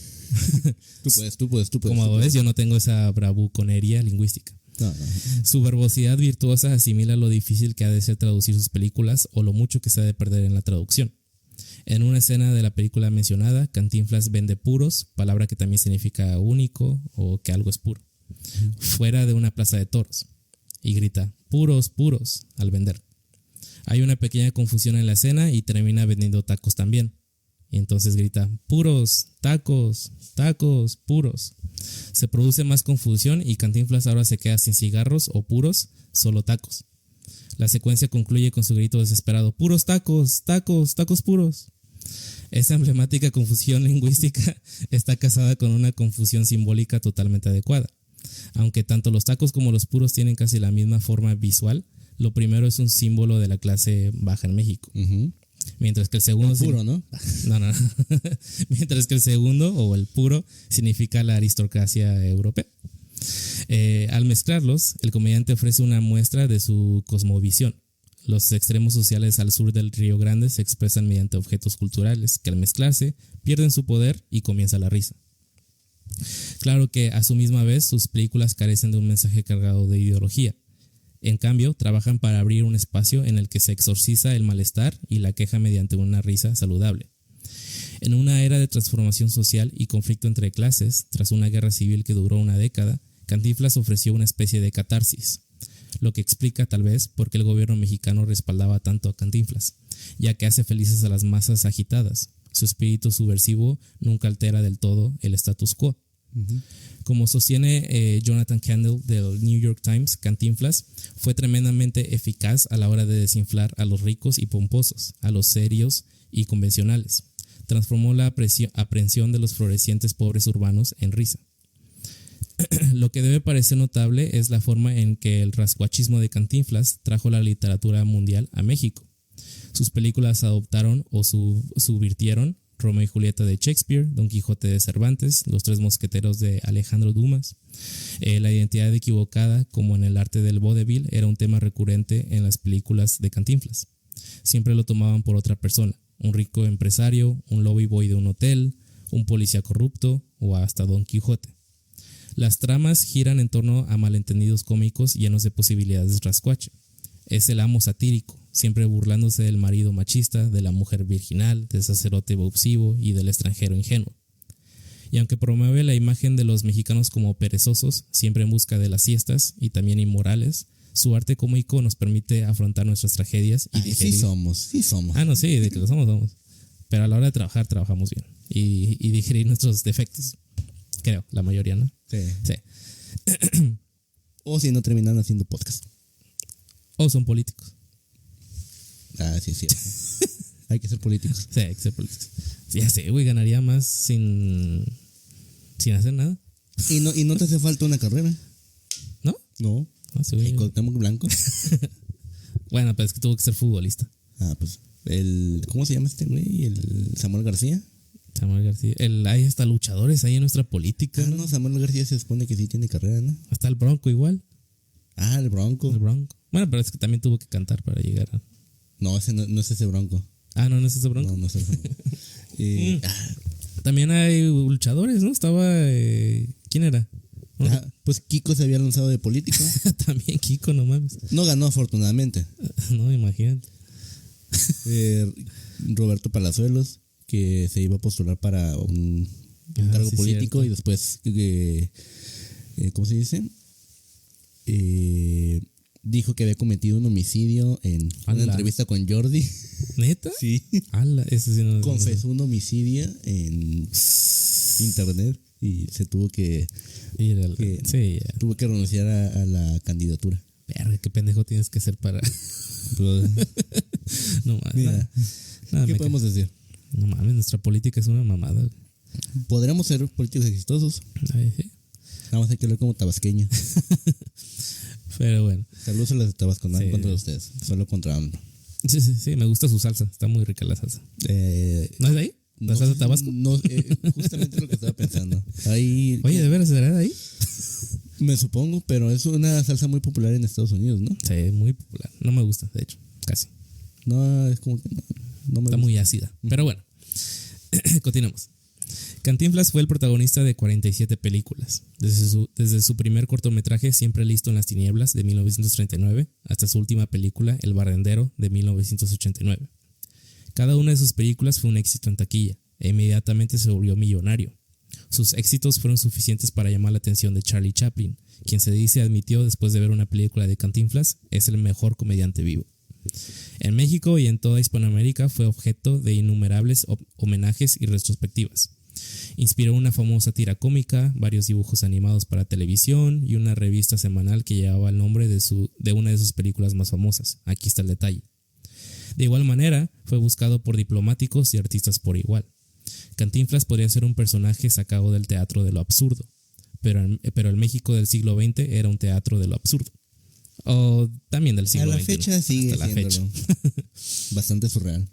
B: Tú puedes.
A: Como ves, yo no tengo esa bravuconería lingüística.
B: No.
A: Su verbosidad virtuosa asimila lo difícil que ha de ser traducir sus películas o lo mucho que se ha de perder en la traducción. En una escena de la película mencionada, Cantinflas vende puros, palabra que también significa único o que algo es puro, fuera de una plaza de toros, y grita puros, puros al vender. Hay una pequeña confusión en la escena y termina vendiendo tacos también. Y entonces grita puros, tacos, tacos, puros. Se produce más confusión y Cantinflas ahora se queda sin cigarros o puros, solo tacos. La secuencia concluye con su grito desesperado: puros tacos, tacos, tacos puros. Esa emblemática confusión lingüística está casada con una confusión simbólica totalmente adecuada. Aunque tanto los tacos como los puros tienen casi la misma forma visual, lo primero es un símbolo de la clase baja en México. Mientras que el segundo...
B: El puro, ¿no?
A: No. Mientras que el segundo, o el puro, significa la aristocracia europea. Al mezclarlos, el comediante ofrece una muestra de su cosmovisión. Los extremos sociales al sur del Río Grande se expresan mediante objetos culturales que al mezclarse pierden su poder y comienza la risa. Claro que a su misma vez sus películas carecen de un mensaje cargado de ideología. En cambio, trabajan para abrir un espacio en el que se exorciza el malestar y la queja mediante una risa saludable. En una era de transformación social y conflicto entre clases, tras una guerra civil que duró una década, Cantinflas ofreció una especie de catarsis, lo que explica tal vez por qué el gobierno mexicano respaldaba tanto a Cantinflas, ya que hace felices a las masas agitadas. Su espíritu subversivo nunca altera del todo el status quo. Como sostiene Jonathan Candle del New York Times, Cantinflas fue tremendamente eficaz a la hora de desinflar a los ricos y pomposos, a los serios y convencionales. transformó la aprehensión de los florecientes pobres urbanos en risa. Lo que debe parecer notable es la forma en que el rascuachismo de Cantinflas trajo la literatura mundial a México. Sus películas adoptaron o subvirtieron Romeo y Julieta de Shakespeare, Don Quijote de Cervantes, Los Tres Mosqueteros de Alejandro Dumas. La identidad equivocada, como en el arte del vodevil, era un tema recurrente en las películas de Cantinflas. Siempre lo tomaban por otra persona, un rico empresario, un lobby boy de un hotel, un policía corrupto o hasta Don Quijote. Las tramas giran en torno a malentendidos cómicos llenos de posibilidades de rascuache. Es el amo satírico, siempre burlándose del marido machista, de la mujer virginal, del sacerdote abusivo y del extranjero ingenuo. Y aunque promueve la imagen de los mexicanos como perezosos, siempre en busca de las siestas y también inmorales, su arte cómico nos permite afrontar nuestras tragedias y digerir.
B: Sí somos.
A: No, sí, de que lo somos. Pero a la hora de trabajar, trabajamos bien. Y digerir nuestros defectos. Creo, la mayoría, ¿no?
B: Sí. O si no terminan haciendo podcast.
A: O son políticos.
B: Sí, es cierto. Hay que ser políticos.
A: Sí, hay que ser políticos. Ya sé, güey, ganaría más sin hacer nada.
B: ¿Y no te hace falta una carrera?
A: ¿No?
B: No.
A: Sí, güey.
B: Cuauhtémoc Blanco.
A: Bueno, pero es que tuvo que ser futbolista.
B: Pues ¿cómo se llama este güey? El Samuel García.
A: Samuel García. Hay hasta luchadores ahí en nuestra política.
B: No, Samuel García se supone que sí tiene carrera, ¿no?
A: Hasta el Bronco igual.
B: El Bronco.
A: Bueno, pero es que también tuvo que cantar para llegar a...
B: No, ese no es ese Bronco.
A: ¿No es ese Bronco?
B: No es ese Bronco.
A: También hay luchadores, ¿no? Estaba... ¿Quién era? ¿No?
B: Pues Kiko se había lanzado de político.
A: También Kiko, no mames.
B: No ganó, afortunadamente.
A: No, imagínate.
B: Roberto Palazuelos, que se iba a postular para un cargo político, cierto. Y después, ¿cómo se dice? Dijo que había cometido un homicidio en una entrevista con Jordi.
A: ¿Neta?
B: Sí.
A: Ese sí no.
B: Confesó un homicidio en internet y se tuvo que tuvo que renunciar a la candidatura.
A: Verga, qué pendejo tienes que ser para... No mames.
B: Mira, ¿qué podemos decir?
A: No mames, nuestra política es una mamada.
B: Podríamos ser políticos exitosos.
A: Sí.
B: Nada más hay que hablar como tabasqueño.
A: Pero bueno.
B: Saludos a los de Tabasco, no contra ustedes, solo contra AMLO.
A: Sí, me gusta su salsa, está muy rica la salsa. ¿No es de ahí? ¿La salsa de Tabasco?
B: No, justamente lo que estaba pensando. Ahí,
A: oye, ¿de veras será de ahí?
B: Me supongo, pero es una salsa muy popular en Estados Unidos, ¿no?
A: Sí, muy popular. No me gusta, de hecho, casi.
B: No, es como que no me
A: gusta. Muy ácida. Pero bueno, continuemos. Cantinflas fue el protagonista de 47 películas, desde su primer cortometraje Siempre listo en las tinieblas de 1939 hasta su última película El barrendero de 1989. Cada una de sus películas fue un éxito en taquilla e inmediatamente se volvió millonario. Sus éxitos fueron suficientes para llamar la atención de Charlie Chaplin, quien se dice admitió después de ver una película de Cantinflas es el mejor comediante vivo. En México y en toda Hispanoamérica fue objeto de innumerables homenajes y retrospectivas. Inspiró una famosa tira cómica, varios dibujos animados para televisión y una revista semanal que llevaba el nombre de una de sus películas más famosas. Aquí está el detalle. De igual manera, fue buscado por diplomáticos y artistas por igual. Cantinflas podría ser un personaje sacado del teatro de lo absurdo, pero el México del siglo XX era un teatro de lo absurdo. O también del siglo XXI.
B: A la fecha sigue siéndolo. Bastante surreal.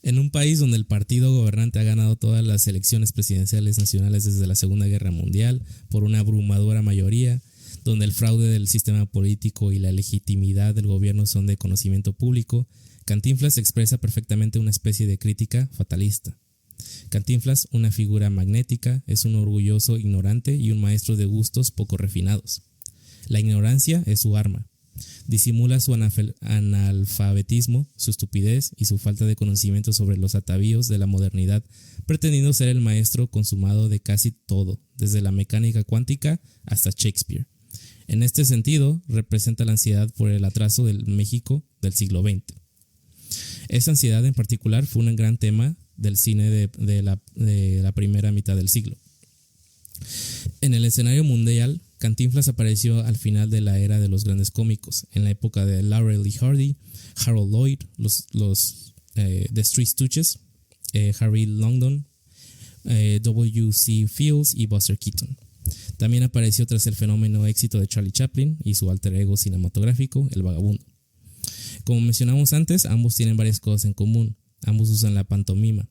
A: En un país donde el partido gobernante ha ganado todas las elecciones presidenciales nacionales desde la Segunda Guerra Mundial por una abrumadora mayoría, donde el fraude del sistema político y la legitimidad del gobierno son de conocimiento público, Cantinflas expresa perfectamente una especie de crítica fatalista. Cantinflas, una figura magnética, es un orgulloso ignorante y un maestro de gustos poco refinados. La ignorancia es su arma. Disimula su analfabetismo, su estupidez y su falta de conocimiento sobre los atavíos de la modernidad, pretendiendo ser el maestro consumado de casi todo, desde la mecánica cuántica hasta Shakespeare. En este sentido, representa la ansiedad por el atraso del México del siglo XX. Esa ansiedad en particular fue un gran tema del cine de la primera mitad del siglo. En el escenario mundial, Cantinflas apareció al final de la era de los grandes cómicos, en la época de Laurel y Hardy, Harold Lloyd, los The Three Stooges, Harry Longdon, W.C. Fields y Buster Keaton. También apareció tras el fenómeno éxito de Charlie Chaplin y su alter ego cinematográfico, El Vagabundo. Como mencionamos antes, ambos tienen varias cosas en común. Ambos usan la pantomima.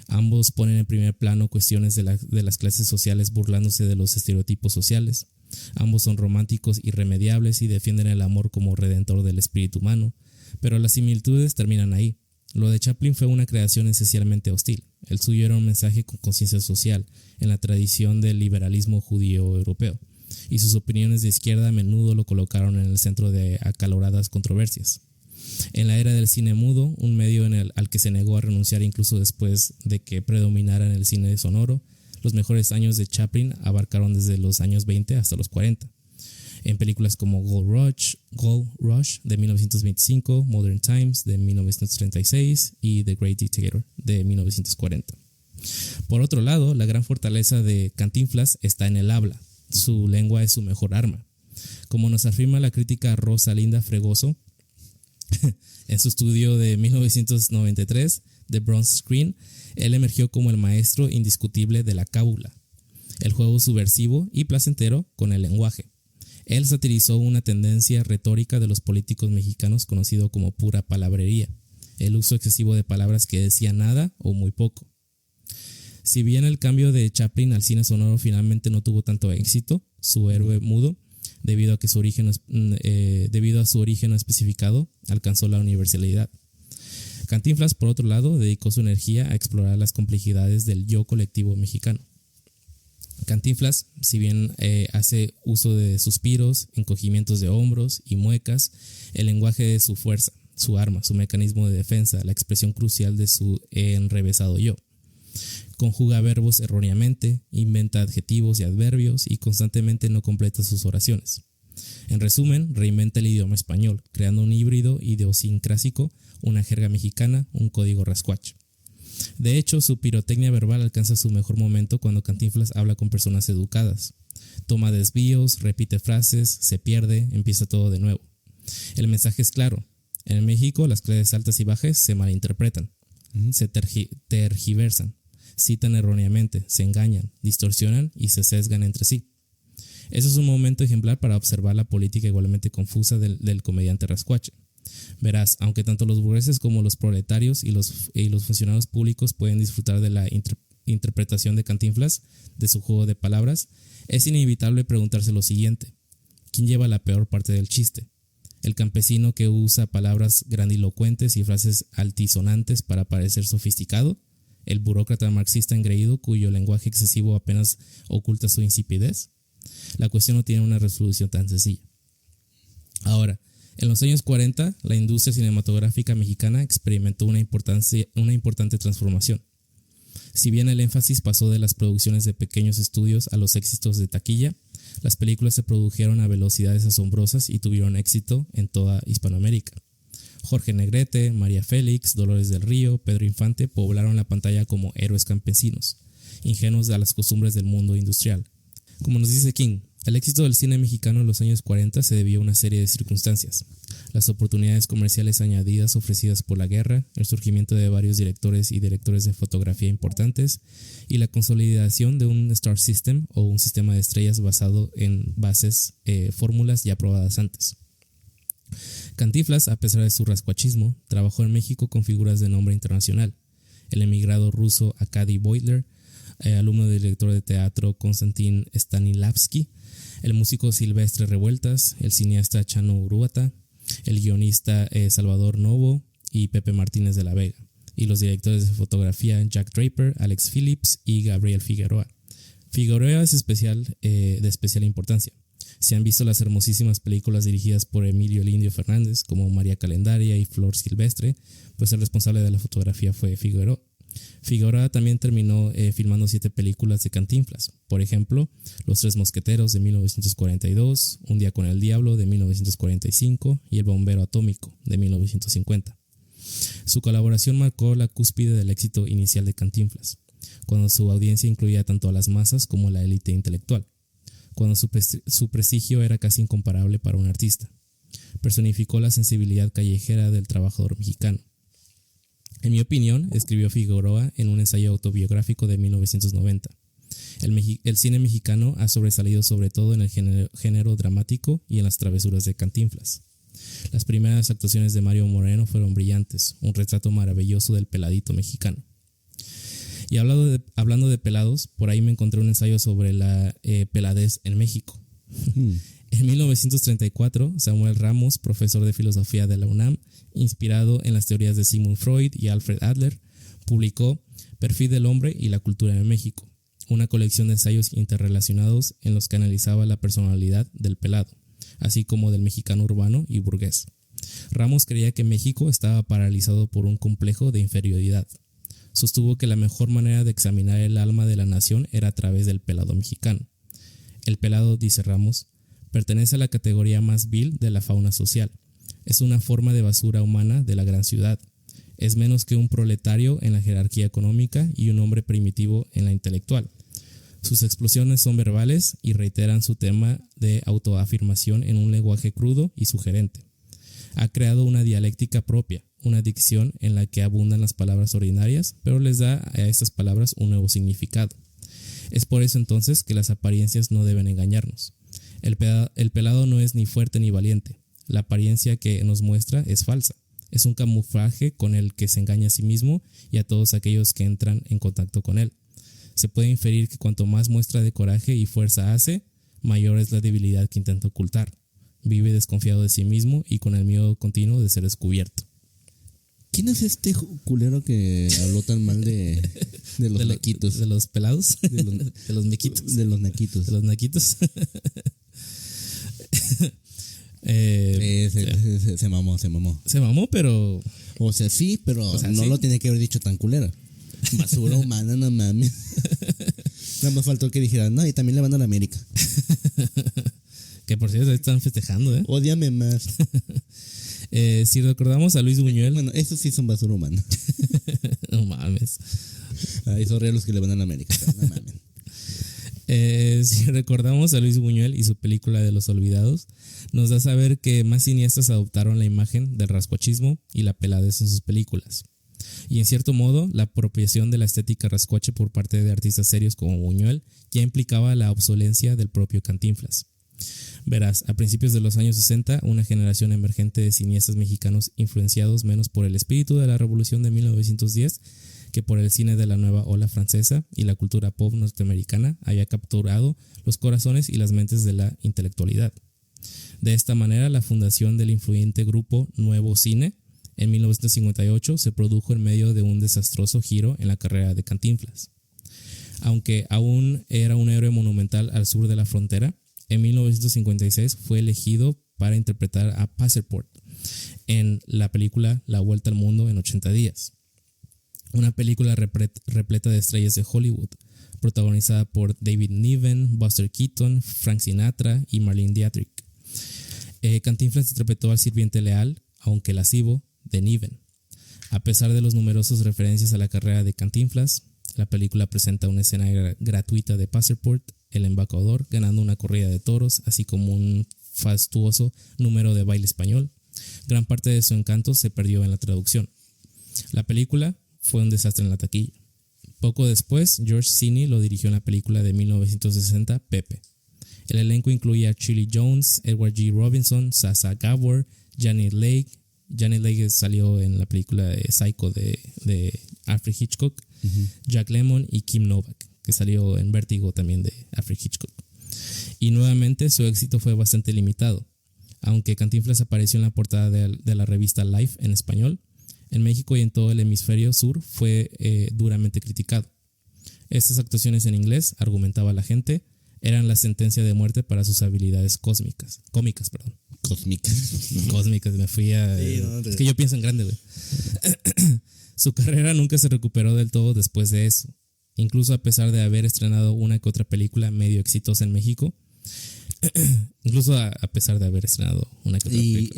A: Ambos ponen en primer plano cuestiones de las clases sociales burlándose de los estereotipos sociales. Ambos son románticos irremediables y defienden el amor como redentor del espíritu humano. Pero las similitudes terminan ahí. Lo de Chaplin fue una creación esencialmente hostil. El suyo era un mensaje con conciencia social, en la tradición del liberalismo judío-europeo, y sus opiniones de izquierda a menudo lo colocaron en el centro de acaloradas controversias. En la era del cine mudo, un medio al que se negó a renunciar incluso después de que predominara en el cine sonoro, los mejores años de Chaplin abarcaron desde los años 20 hasta los 40. En películas como Gold Rush de 1925, Modern Times de 1936 y The Great Dictator de 1940. Por otro lado, la gran fortaleza de Cantinflas está en el habla. Su lengua es su mejor arma. Como nos afirma la crítica Rosalinda Fregoso en su estudio de 1993, The Bronze Screen, él emergió como el maestro indiscutible de la cábula, el juego subversivo y placentero con el lenguaje. Él satirizó una tendencia retórica de los políticos mexicanos conocido como pura palabrería, el uso excesivo de palabras que decían nada o muy poco. Si bien el cambio de Chaplin al cine sonoro finalmente no tuvo tanto éxito, su héroe mudo, debido a su origen no especificado, alcanzó la universalidad. Cantinflas, por otro lado, dedicó su energía a explorar las complejidades del yo colectivo mexicano. Cantinflas, si bien hace uso de suspiros, encogimientos de hombros y muecas, el lenguaje es su fuerza, su arma, su mecanismo de defensa, la expresión crucial de su enrevesado yo. Conjuga verbos erróneamente, inventa adjetivos y adverbios y constantemente no completa sus oraciones. En resumen, reinventa el idioma español, creando un híbrido idiosincrásico, una jerga mexicana, un código rascuache. De hecho, su pirotecnia verbal alcanza su mejor momento cuando Cantinflas habla con personas educadas. Toma desvíos, repite frases, se pierde, empieza todo de nuevo. El mensaje es claro. En México, las clases altas y bajas se malinterpretan, se tergiversan, citan erróneamente, se engañan, distorsionan y se sesgan entre sí. Eso es un momento ejemplar para observar la política igualmente confusa del comediante rascuache. Verás, aunque tanto los burgueses como los proletarios y los funcionarios públicos pueden disfrutar de la interpretación de Cantinflas, de su juego de palabras, es inevitable preguntarse lo siguiente: ¿quién lleva la peor parte del chiste? ¿El campesino que usa palabras grandilocuentes y frases altisonantes para parecer sofisticado? ¿El burócrata marxista engreído cuyo lenguaje excesivo apenas oculta su insipidez? La cuestión no tiene una resolución tan sencilla. Ahora, en los años 40, la industria cinematográfica mexicana experimentó una importante transformación. Si bien el énfasis pasó de las producciones de pequeños estudios a los éxitos de taquilla, las películas se produjeron a velocidades asombrosas y tuvieron éxito en toda Hispanoamérica. Jorge Negrete, María Félix, Dolores del Río, Pedro Infante poblaron la pantalla como héroes campesinos, ingenuos a las costumbres del mundo industrial. Como nos dice King, el éxito del cine mexicano en los años 40 se debió a una serie de circunstancias: las oportunidades comerciales añadidas ofrecidas por la guerra, el surgimiento de varios directores y directores de fotografía importantes y la consolidación de un Star System o un sistema de estrellas basado en fórmulas ya probadas antes. Cantinflas, a pesar de su rascuachismo, trabajó en México con figuras de nombre internacional: el emigrado ruso Arkady Beutler, alumno del director de teatro Konstantin Stanislavski, el músico Silvestre Revueltas, el cineasta Chano Urueta, el guionista Salvador Novo y Pepe Martínez de la Vega, y los directores de fotografía Jack Draper, Alex Phillips y Gabriel Figueroa. Figueroa es de especial importancia. Si han visto las hermosísimas películas dirigidas por Emilio el Indio Fernández, como María Calendaria y Flor Silvestre, pues el responsable de la fotografía fue Figueroa. Figueroa también terminó filmando 7 películas de Cantinflas, por ejemplo, Los Tres Mosqueteros de 1942, Un Día con el Diablo de 1945 y El Bombero Atómico de 1950. Su colaboración marcó la cúspide del éxito inicial de Cantinflas, cuando su audiencia incluía tanto a las masas como a la élite intelectual, cuando su prestigio era casi incomparable para un artista. Personificó la sensibilidad callejera del trabajador mexicano. En mi opinión, escribió Figueroa en un ensayo autobiográfico de 1990. El cine mexicano ha sobresalido sobre todo en el género dramático y en las travesuras de Cantinflas. Las primeras actuaciones de Mario Moreno fueron brillantes, un retrato maravilloso del peladito mexicano. Y hablando de pelados, por ahí me encontré un ensayo sobre la peladez en México. En 1934, Samuel Ramos, profesor de filosofía de la UNAM, inspirado en las teorías de Sigmund Freud y Alfred Adler, publicó Perfil del hombre y la cultura en México, una colección de ensayos interrelacionados en los que analizaba la personalidad del pelado, así como del mexicano urbano y burgués. Ramos creía que México estaba paralizado por un complejo de inferioridad. Sostuvo que la mejor manera de examinar el alma de la nación era a través del pelado mexicano. El pelado, dice Ramos, pertenece a la categoría más vil de la fauna social. Es una forma de basura humana de la gran ciudad. Es menos que un proletario en la jerarquía económica y un hombre primitivo en la intelectual. Sus explosiones son verbales y reiteran su tema de autoafirmación en un lenguaje crudo y sugerente. Ha creado una dialéctica propia, una dicción en la que abundan las palabras ordinarias, pero les da a estas palabras un nuevo significado. Es por eso entonces que las apariencias no deben engañarnos. El pelado no es ni fuerte ni valiente. La apariencia que nos muestra es falsa. Es un camuflaje con el que se engaña a sí mismo y a todos aquellos que entran en contacto con él. Se puede inferir que cuanto más muestra de coraje y fuerza hace, mayor es la debilidad que intenta ocultar. Vive desconfiado de sí mismo y con el miedo continuo de ser descubierto.
B: ¿Quién es este culero que habló tan mal de los naquitos?
A: ¿De los pelados? De los mequitos.
B: De los naquitos.
A: De los naquitos.
B: Se mamó.
A: Se mamó, pero...
B: O sea, sí, pero o sea, no sí. Lo tiene que haber dicho tan culera. Basura humana, no mames. Nada más faltó que dijera, no, y también le van a la América.
A: Que por cierto, están festejando, ¿eh?
B: Ódiame más.
A: Si recordamos a Luis Buñuel...
B: Bueno, esos sí son basura humana.
A: No mames.
B: Ay, son reales los que le van a la América, pero no mames.
A: Si recordamos a Luis Buñuel y su película de Los Olvidados, nos da a saber que más cineastas adoptaron la imagen del rascuachismo y la peladez en sus películas. Y en cierto modo, la apropiación de la estética rascuache por parte de artistas serios como Buñuel ya implicaba la obsolencia del propio Cantinflas. Verás, a principios de los años 60, una generación emergente de cineastas mexicanos influenciados menos por el espíritu de la revolución de 1910 que por el cine de la nueva ola francesa y la cultura pop norteamericana había capturado los corazones y las mentes de la intelectualidad. De esta manera, la fundación del influyente grupo Nuevo Cine en 1958 se produjo en medio de un desastroso giro en la carrera de Cantinflas. Aunque aún era un héroe monumental al sur de la frontera, en 1956 fue elegido para interpretar a Passport en la película La Vuelta al Mundo en 80 días. Una película repleta de estrellas de Hollywood, protagonizada por David Niven, Buster Keaton, Frank Sinatra y Marlene Dietrich. Cantinflas interpretó al sirviente leal, aunque lascivo, de Niven. A pesar de las numerosas referencias a la carrera de Cantinflas, la película presenta una escena gratuita de Passport, el embaucador, ganando una corrida de toros, así como un fastuoso número de baile español. Gran parte de su encanto se perdió en la traducción. La película fue un desastre en la taquilla. Poco después, George Clooney lo dirigió en la película de 1960, Pepe. El elenco incluía a Shirley Jones, Edward G. Robinson, Sasa Gabor, Janet Leigh. Janet Leigh salió en la película de Psycho de Alfred Hitchcock, Jack Lemmon y Kim Novak, que salió en Vértigo también de Alfred Hitchcock. Y nuevamente su éxito fue bastante limitado. Aunque Cantinflas apareció en la portada de la revista Life en español, en México y en todo el hemisferio sur fue duramente criticado. Estas actuaciones en inglés, argumentaba la gente, eran la sentencia de muerte para sus habilidades cómicas, perdón. Cósmicas, me fui a... Sí, no, es que yo pienso en grande, güey. Su carrera nunca se recuperó del todo después de eso. Incluso a pesar de haber estrenado una que otra película medio exitosa en México. ¿Y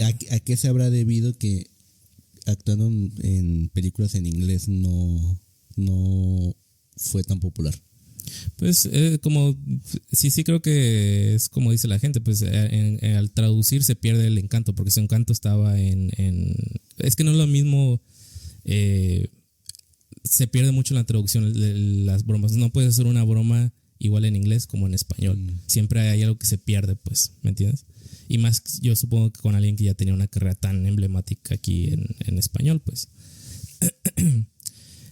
B: a qué se habrá debido que actuando en películas en inglés no fue tan popular?
A: Pues como sí creo que es como dice la gente, pues al traducir se pierde el encanto, porque su encanto estaba en es que no es lo mismo se pierde mucho la traducción de las bromas. No puedes hacer una broma igual en inglés como en español. Siempre hay algo que se pierde, pues, ¿me entiendes? Y más yo supongo que con alguien que ya tenía una carrera tan emblemática aquí en español, pues.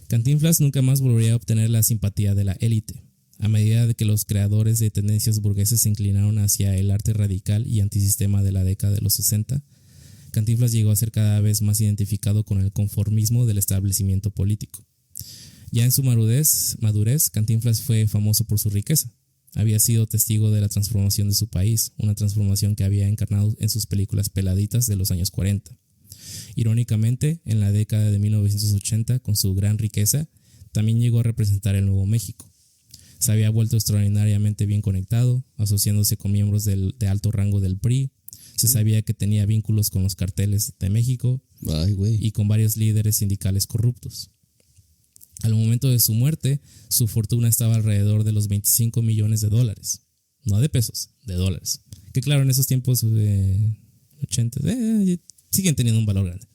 A: Cantinflas nunca más volvería a obtener la simpatía de la élite. A medida de que los creadores de tendencias burgueses se inclinaron hacia el arte radical y antisistema de la década de los 60, Cantinflas llegó a ser cada vez más identificado con el conformismo del establecimiento político. Ya en su madurez, Cantinflas fue famoso por su riqueza. Había sido testigo de la transformación de su país, una transformación que había encarnado en sus películas peladitas de los años 40. Irónicamente, en la década de 1980, con su gran riqueza, también llegó a representar el Nuevo México. Se había vuelto extraordinariamente bien conectado, asociándose con miembros de alto rango del PRI. Se sabía que tenía vínculos con los carteles de México y con varios líderes sindicales corruptos. Al momento de su muerte, su fortuna estaba alrededor de los $25 millones. No de pesos, de dólares. Que claro, en esos tiempos 80 siguen teniendo un valor grande.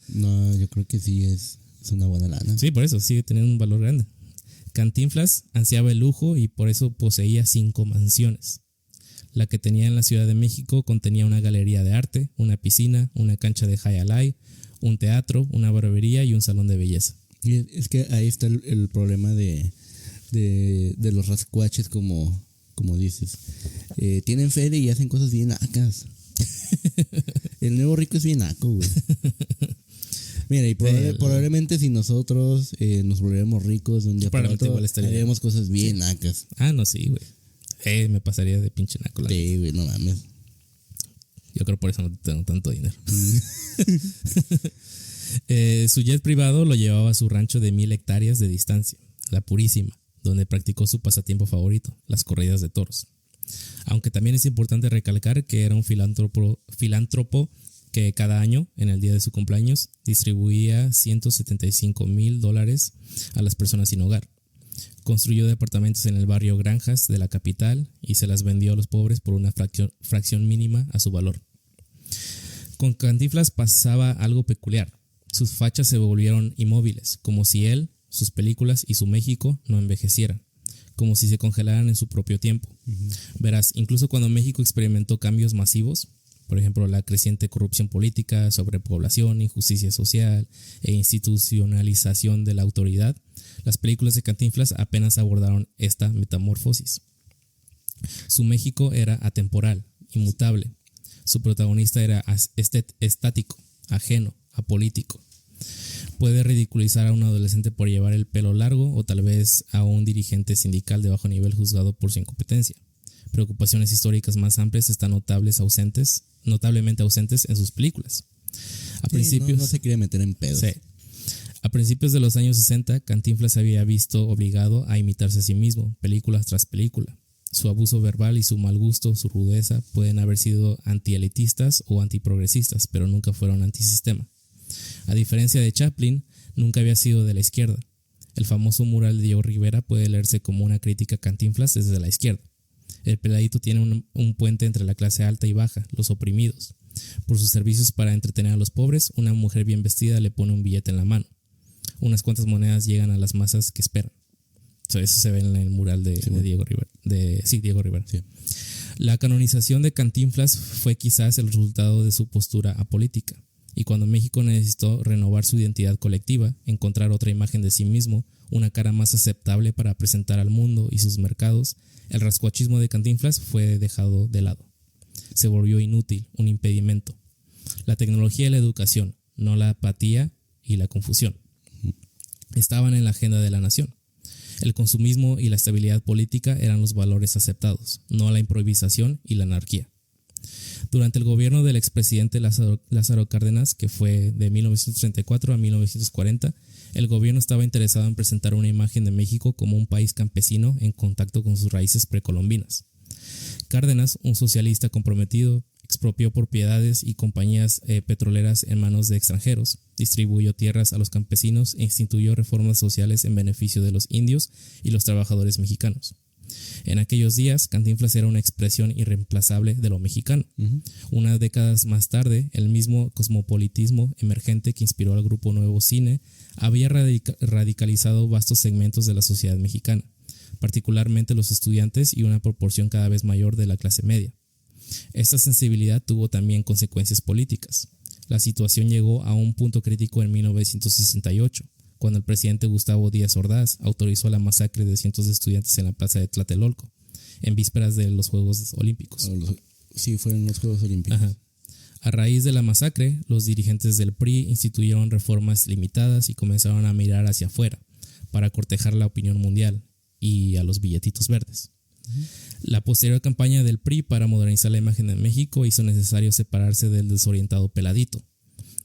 B: No, yo creo que sí es una buena lana.
A: Sí, por eso sigue teniendo un valor grande. Cantinflas ansiaba el lujo y por eso poseía 5 mansiones. La que tenía en la Ciudad de México contenía una galería de arte, una piscina, una cancha de high alay, un teatro, una barbería y un salón de belleza.
B: Y es que ahí está el problema de los rascuaches, como dices. Tienen feria y hacen cosas bien nacas. El nuevo rico es bien naco, güey. Mira, y probablemente si nosotros nos volviéramos ricos de un día para otro, haríamos cosas bien nacas.
A: Ah, no, sí, güey. Me pasaría de pinche naco.
B: Sí, güey, no mames.
A: Yo creo por eso no tengo tanto dinero. Su jet privado lo llevaba a su rancho de 1,000 hectáreas de distancia, La Purísima, donde practicó su pasatiempo favorito, las corridas de toros. Aunque también es importante recalcar que era un filántropo que cada año, en el día de su cumpleaños, distribuía $175,000 a las personas sin hogar. Construyó departamentos en el barrio Granjas de la capital y se las vendió a los pobres por una fracción mínima a su valor. Con Cantinflas pasaba algo peculiar. Sus fachas se volvieron inmóviles, como si él, sus películas y su México no envejecieran, como si se congelaran en su propio tiempo. Verás, incluso cuando México experimentó cambios masivos, por ejemplo, la creciente corrupción política, sobrepoblación, injusticia social e institucionalización de la autoridad, las películas de Cantinflas apenas abordaron esta metamorfosis. Su México era atemporal, inmutable. Su protagonista era estático, ajeno, apolítico. Puede ridiculizar a un adolescente por llevar el pelo largo o tal vez a un dirigente sindical de bajo nivel juzgado por su incompetencia. Preocupaciones históricas más amplias están notablemente ausentes en sus películas.
B: No se quiere meter en pedos.
A: Sí. A principios de los años 60, Cantinflas se había visto obligado a imitarse a sí mismo, película tras película. Su abuso verbal y su mal gusto, su rudeza, pueden haber sido antielitistas o antiprogresistas, pero nunca fueron antisistema. A diferencia de Chaplin, nunca había sido de la izquierda. El famoso mural de Diego Rivera puede leerse como una crítica a Cantinflas desde la izquierda. El peladito tiene un puente entre la clase alta y baja, los oprimidos. Por sus servicios para entretener a los pobres, una mujer bien vestida le pone un billete en la mano. Unas cuantas monedas llegan a las masas que esperan. Eso se ve en el mural de Diego Rivera. Diego Rivera. Sí. La canonización de Cantinflas fue quizás el resultado de su postura apolítica. Y cuando México necesitó renovar su identidad colectiva, encontrar otra imagen de sí mismo, una cara más aceptable para presentar al mundo y sus mercados, el rascuachismo de Cantinflas fue dejado de lado. Se volvió inútil, un impedimento. La tecnología y la educación, no la apatía y la confusión, estaban en la agenda de la nación. El consumismo y la estabilidad política eran los valores aceptados, no la improvisación y la anarquía. Durante el gobierno del expresidente Lázaro Cárdenas, que fue de 1934 a 1940, el gobierno estaba interesado en presentar una imagen de México como un país campesino en contacto con sus raíces precolombinas. Cárdenas, un socialista comprometido, expropió propiedades y compañías petroleras en manos de extranjeros, distribuyó tierras a los campesinos e instituyó reformas sociales en beneficio de los indios y los trabajadores mexicanos. En aquellos días, Cantinflas era una expresión irreemplazable de lo mexicano.
B: Ujú.
A: Unas décadas más tarde, el mismo cosmopolitismo emergente que inspiró al grupo Nuevo Cine había radicalizado vastos segmentos de la sociedad mexicana, particularmente los estudiantes y una proporción cada vez mayor de la clase media. Esta sensibilidad tuvo también consecuencias políticas. La situación llegó a un punto crítico en 1968, cuando el presidente Gustavo Díaz Ordaz autorizó la masacre de cientos de estudiantes en la plaza de Tlatelolco, en vísperas de los Juegos Olímpicos.
B: Sí, fueron los Juegos Olímpicos.
A: Ajá. A raíz de la masacre, los dirigentes del PRI instituyeron reformas limitadas y comenzaron a mirar hacia afuera para cortejar la opinión mundial y a los billetitos verdes. La posterior campaña del PRI para modernizar la imagen de México hizo necesario separarse del desorientado peladito.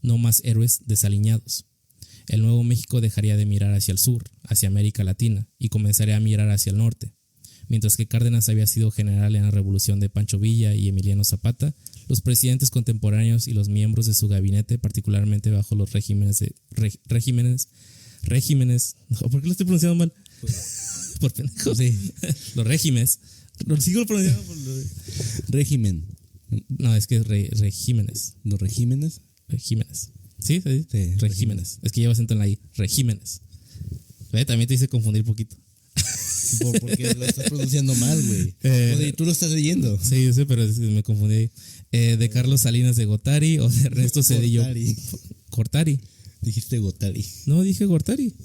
A: No más héroes desaliñados. El nuevo México dejaría de mirar hacia el sur, hacia América Latina, y comenzaría a mirar hacia el norte. Mientras que Cárdenas había sido general en la revolución de Pancho Villa y Emiliano Zapata, los presidentes contemporáneos y los miembros de su gabinete, particularmente bajo los regímenes, ¿por qué lo estoy pronunciando mal? Por pendejo.
B: Sí.
A: Los regímenes. Lo sigo pronunciando por
B: Régimen.
A: No, es que es regímenes.
B: ¿Los regímenes?
A: Regímenes. ¿Sí? ¿Sí?
B: Sí,
A: Regímenes. Es que lleva acento en la I. Regímenes. ¿Ve? También te hice confundir poquito.
B: Porque lo estás pronunciando mal, güey. Oye, tú lo estás leyendo.
A: Sí, yo sé, pero me confundí ahí. De Carlos Salinas de Gortari o de Ernesto Zedillo. Gortari.
B: Dijiste Gotari.
A: No, dije Gortari.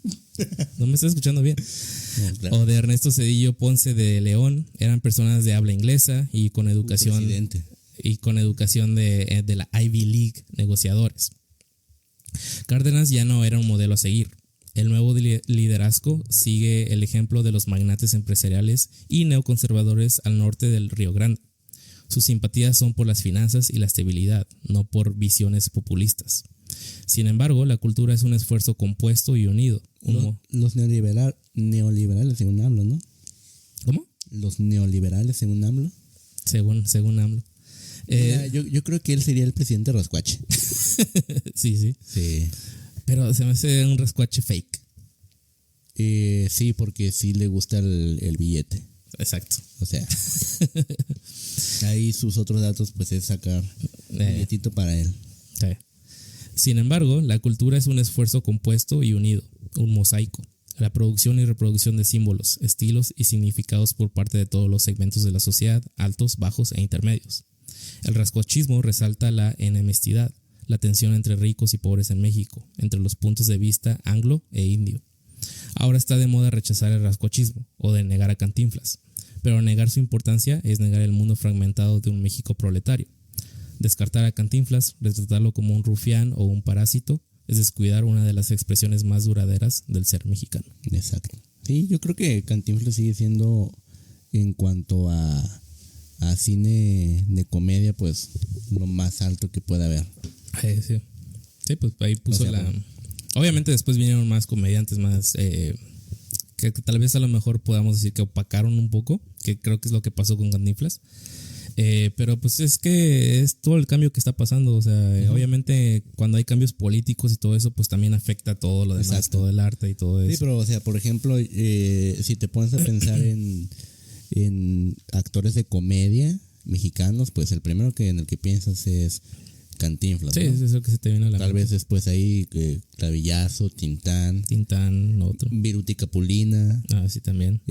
A: No me estás escuchando bien.
B: No, claro.
A: O de Ernesto Zedillo Ponce de León. Eran personas de habla inglesa y con educación.
B: Presidente.
A: Y con educación de la Ivy League, negociadores. Cárdenas ya no era un modelo a seguir. El nuevo liderazgo sigue el ejemplo de los magnates empresariales y neoconservadores al norte del Río Grande. Sus simpatías son por las finanzas y la estabilidad, no por visiones populistas. Sin embargo, la cultura es un esfuerzo compuesto y unido.
B: Los neoliberales, según AMLO, ¿no?
A: ¿Cómo?
B: Los neoliberales, según AMLO.
A: Según AMLO.
B: Mira, yo creo que él sería el presidente rascuache.
A: Sí.
B: Sí.
A: Pero se me hace un rascuache fake.
B: Sí, porque sí le gusta el billete.
A: Exacto.
B: O sea, ahí sus otros datos, pues es sacar un billetito para él.
A: Sí. Sin embargo, la cultura es un esfuerzo compuesto y unido, un mosaico. La producción y reproducción de símbolos, estilos y significados por parte de todos los segmentos de la sociedad, altos, bajos e intermedios. El rascuachismo resalta la enemistad, la tensión entre ricos y pobres en México, entre los puntos de vista anglo e indio. Ahora está de moda rechazar el rascuachismo o de negar a Cantinflas, pero negar su importancia es negar el mundo fragmentado de un México proletario. Descartar a Cantinflas, retratarlo como un rufián o un parásito, es descuidar una de las expresiones más duraderas del ser mexicano.
B: Exacto. Sí, yo creo que Cantinflas sigue siendo, en cuanto a cine de comedia, pues lo más alto que pueda haber.
A: Sí. Sí, pues ahí puso
B: o sea,
A: Obviamente después vinieron más comediantes, más que tal vez a lo mejor podamos decir que opacaron un poco, que creo que es lo que pasó con Cantinflas. Pero pues es que es todo el cambio que está pasando. O sea, obviamente cuando hay cambios políticos y todo eso, pues también afecta todo lo demás,
B: Exacto.
A: todo el arte y todo eso.
B: Sí, pero o sea, por ejemplo, si te pones a pensar en actores de comedia mexicanos, pues el primero en el que piensas es Cantinflas,
A: Sí,
B: ¿no?
A: es lo que se te viene a la
B: Tal
A: mente.
B: vez después ahí Clavillazo, Tintán,
A: Otro.
B: Viruti Capulina,
A: Sí, también.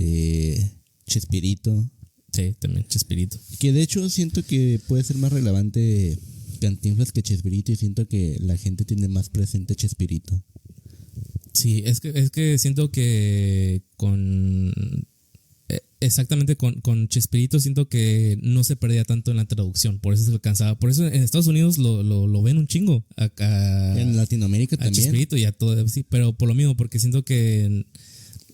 B: Chespirito.
A: Sí, también, Chespirito.
B: Que de hecho siento que puede ser más relevante Cantinflas que Chespirito, y siento que la gente tiene más presente Chespirito.
A: Sí, es que siento que exactamente con Chespirito siento que no se perdía tanto en la traducción, por eso se alcanzaba. Por eso en Estados Unidos lo ven un chingo.
B: En Latinoamérica
A: a
B: también.
A: Chespirito y a todo, sí, pero por lo mismo, porque siento que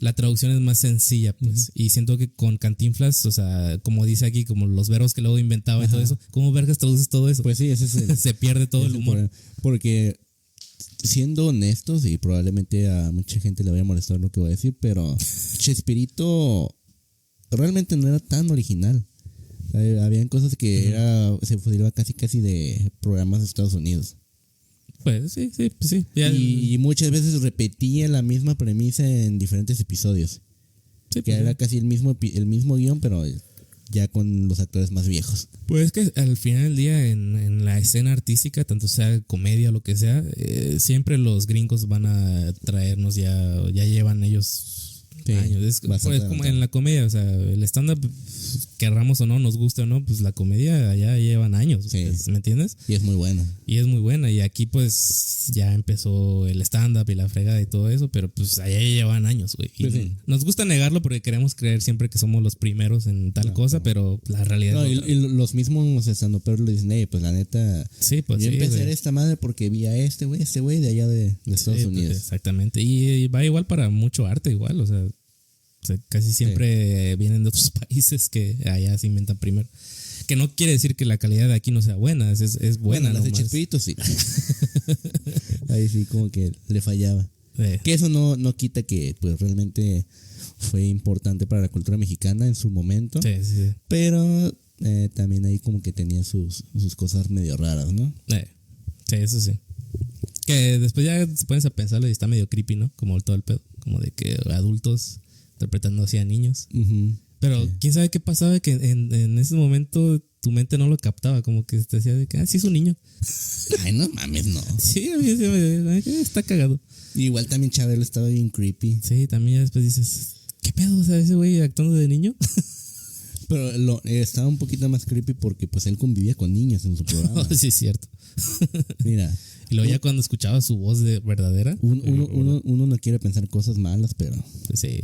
A: la traducción es más sencilla, pues. Y siento que con Cantinflas, o sea, como dice aquí, como los verbos que luego inventaba y todo eso, ¿cómo vergas traduces todo eso?
B: Pues sí, ese es el,
A: se pierde todo el humor.
B: Porque siendo honestos, y probablemente a mucha gente le vaya a molestar lo que voy a decir, pero Chespirito realmente no era tan original. Habían cosas que se fusilaba casi de programas de Estados Unidos.
A: Pues sí, pues sí. Ya,
B: y muchas veces repetía la misma premisa en diferentes episodios.
A: Sí,
B: que
A: pues,
B: era casi el mismo guión, pero ya con los actores más viejos.
A: pues es que al final del día en la escena artística, tanto sea comedia o lo que sea, siempre los gringos van a traernos ya llevan ellos
B: Sí,
A: años. Es
B: bastante
A: pues, como
B: adelantado.
A: en la comedia, o sea, el stand-up, querramos o no, nos guste o no, pues la comedia ya llevan años,
B: Sí.
A: pues, ¿me entiendes?
B: Y es muy bueno.
A: Y es muy buena. Y aquí, pues, ya empezó el stand-up y la fregada y todo eso, pero pues allá ya llevan años, güey. Y
B: Pues sí.
A: nos gusta negarlo porque queremos creer siempre que somos los primeros en tal cosa, pero la realidad
B: No,
A: es otra.
B: y los mismos estandoperos le dicen, pues la neta,
A: Sí, pues
B: yo
A: sí,
B: empecé a
A: güey.
B: hacer esta madre porque vi a este güey de allá de Estados
A: Sí, pues,
B: Unidos.
A: exactamente. Y va igual para mucho arte, igual, o sea, casi siempre vienen de otros países que allá se inventan primero. Que no quiere decir que la calidad de aquí no sea buena, es buena.
B: Bueno, las de
A: nomás.
B: Chespirito sí. Ahí sí como que le fallaba.
A: Eh,
B: Que eso no quita que pues realmente fue importante para la cultura mexicana en su momento.
A: sí, sí.
B: Pero también ahí como que tenía sus cosas medio raras, ¿no?
A: Sí, eso sí. Que después ya te pones a pensarlo y está medio creepy, ¿no? Como todo el pedo. Como de que adultos interpretando así a niños.
B: Ujú.
A: Pero
B: Sí.
A: quién sabe qué pasaba que en ese momento tu mente no lo captaba. Como que te decía de que, sí es un niño.
B: Ay, no mames, no.
A: Sí, a mí se me está cagado.
B: Igual también Chabelo estaba bien creepy.
A: Sí, también ya después dices, ¿qué pedo? O sea, ese güey actuando de niño.
B: Pero estaba un poquito más creepy porque pues él convivía con niños en su programa.
A: Sí, es cierto.
B: Mira,
A: Y luego ya cuando escuchaba su voz de verdadera.
B: uno no quiere pensar cosas malas, pero
A: Sí.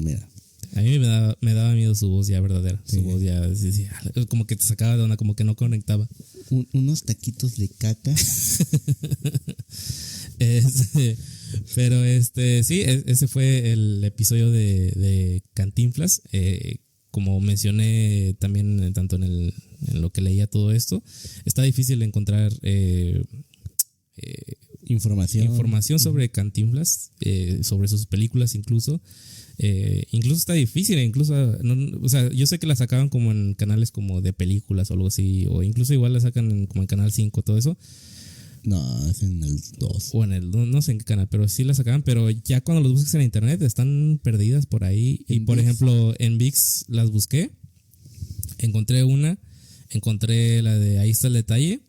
B: mira.
A: A mí me daba miedo su voz ya verdadera.
B: Sí.
A: Su voz ya, como que te sacaba de onda, como que no conectaba.
B: Unos taquitos de caca.
A: Pero sí, ese fue el episodio de Cantinflas. Como mencioné también, tanto en lo que leía todo esto, está difícil encontrar información sobre Cantinflas, sobre sus películas incluso. Incluso está difícil, o sea, yo sé que la sacaban como en canales como de películas o algo así, o incluso igual la sacan como en Canal 5, todo eso,
B: No, es en el 2.
A: o en no sé en qué canal, pero sí la sacaban, pero ya cuando los buscas en internet están perdidas por ahí. Y por ejemplo, en VIX las busqué, encontré la de Ahí está el detalle,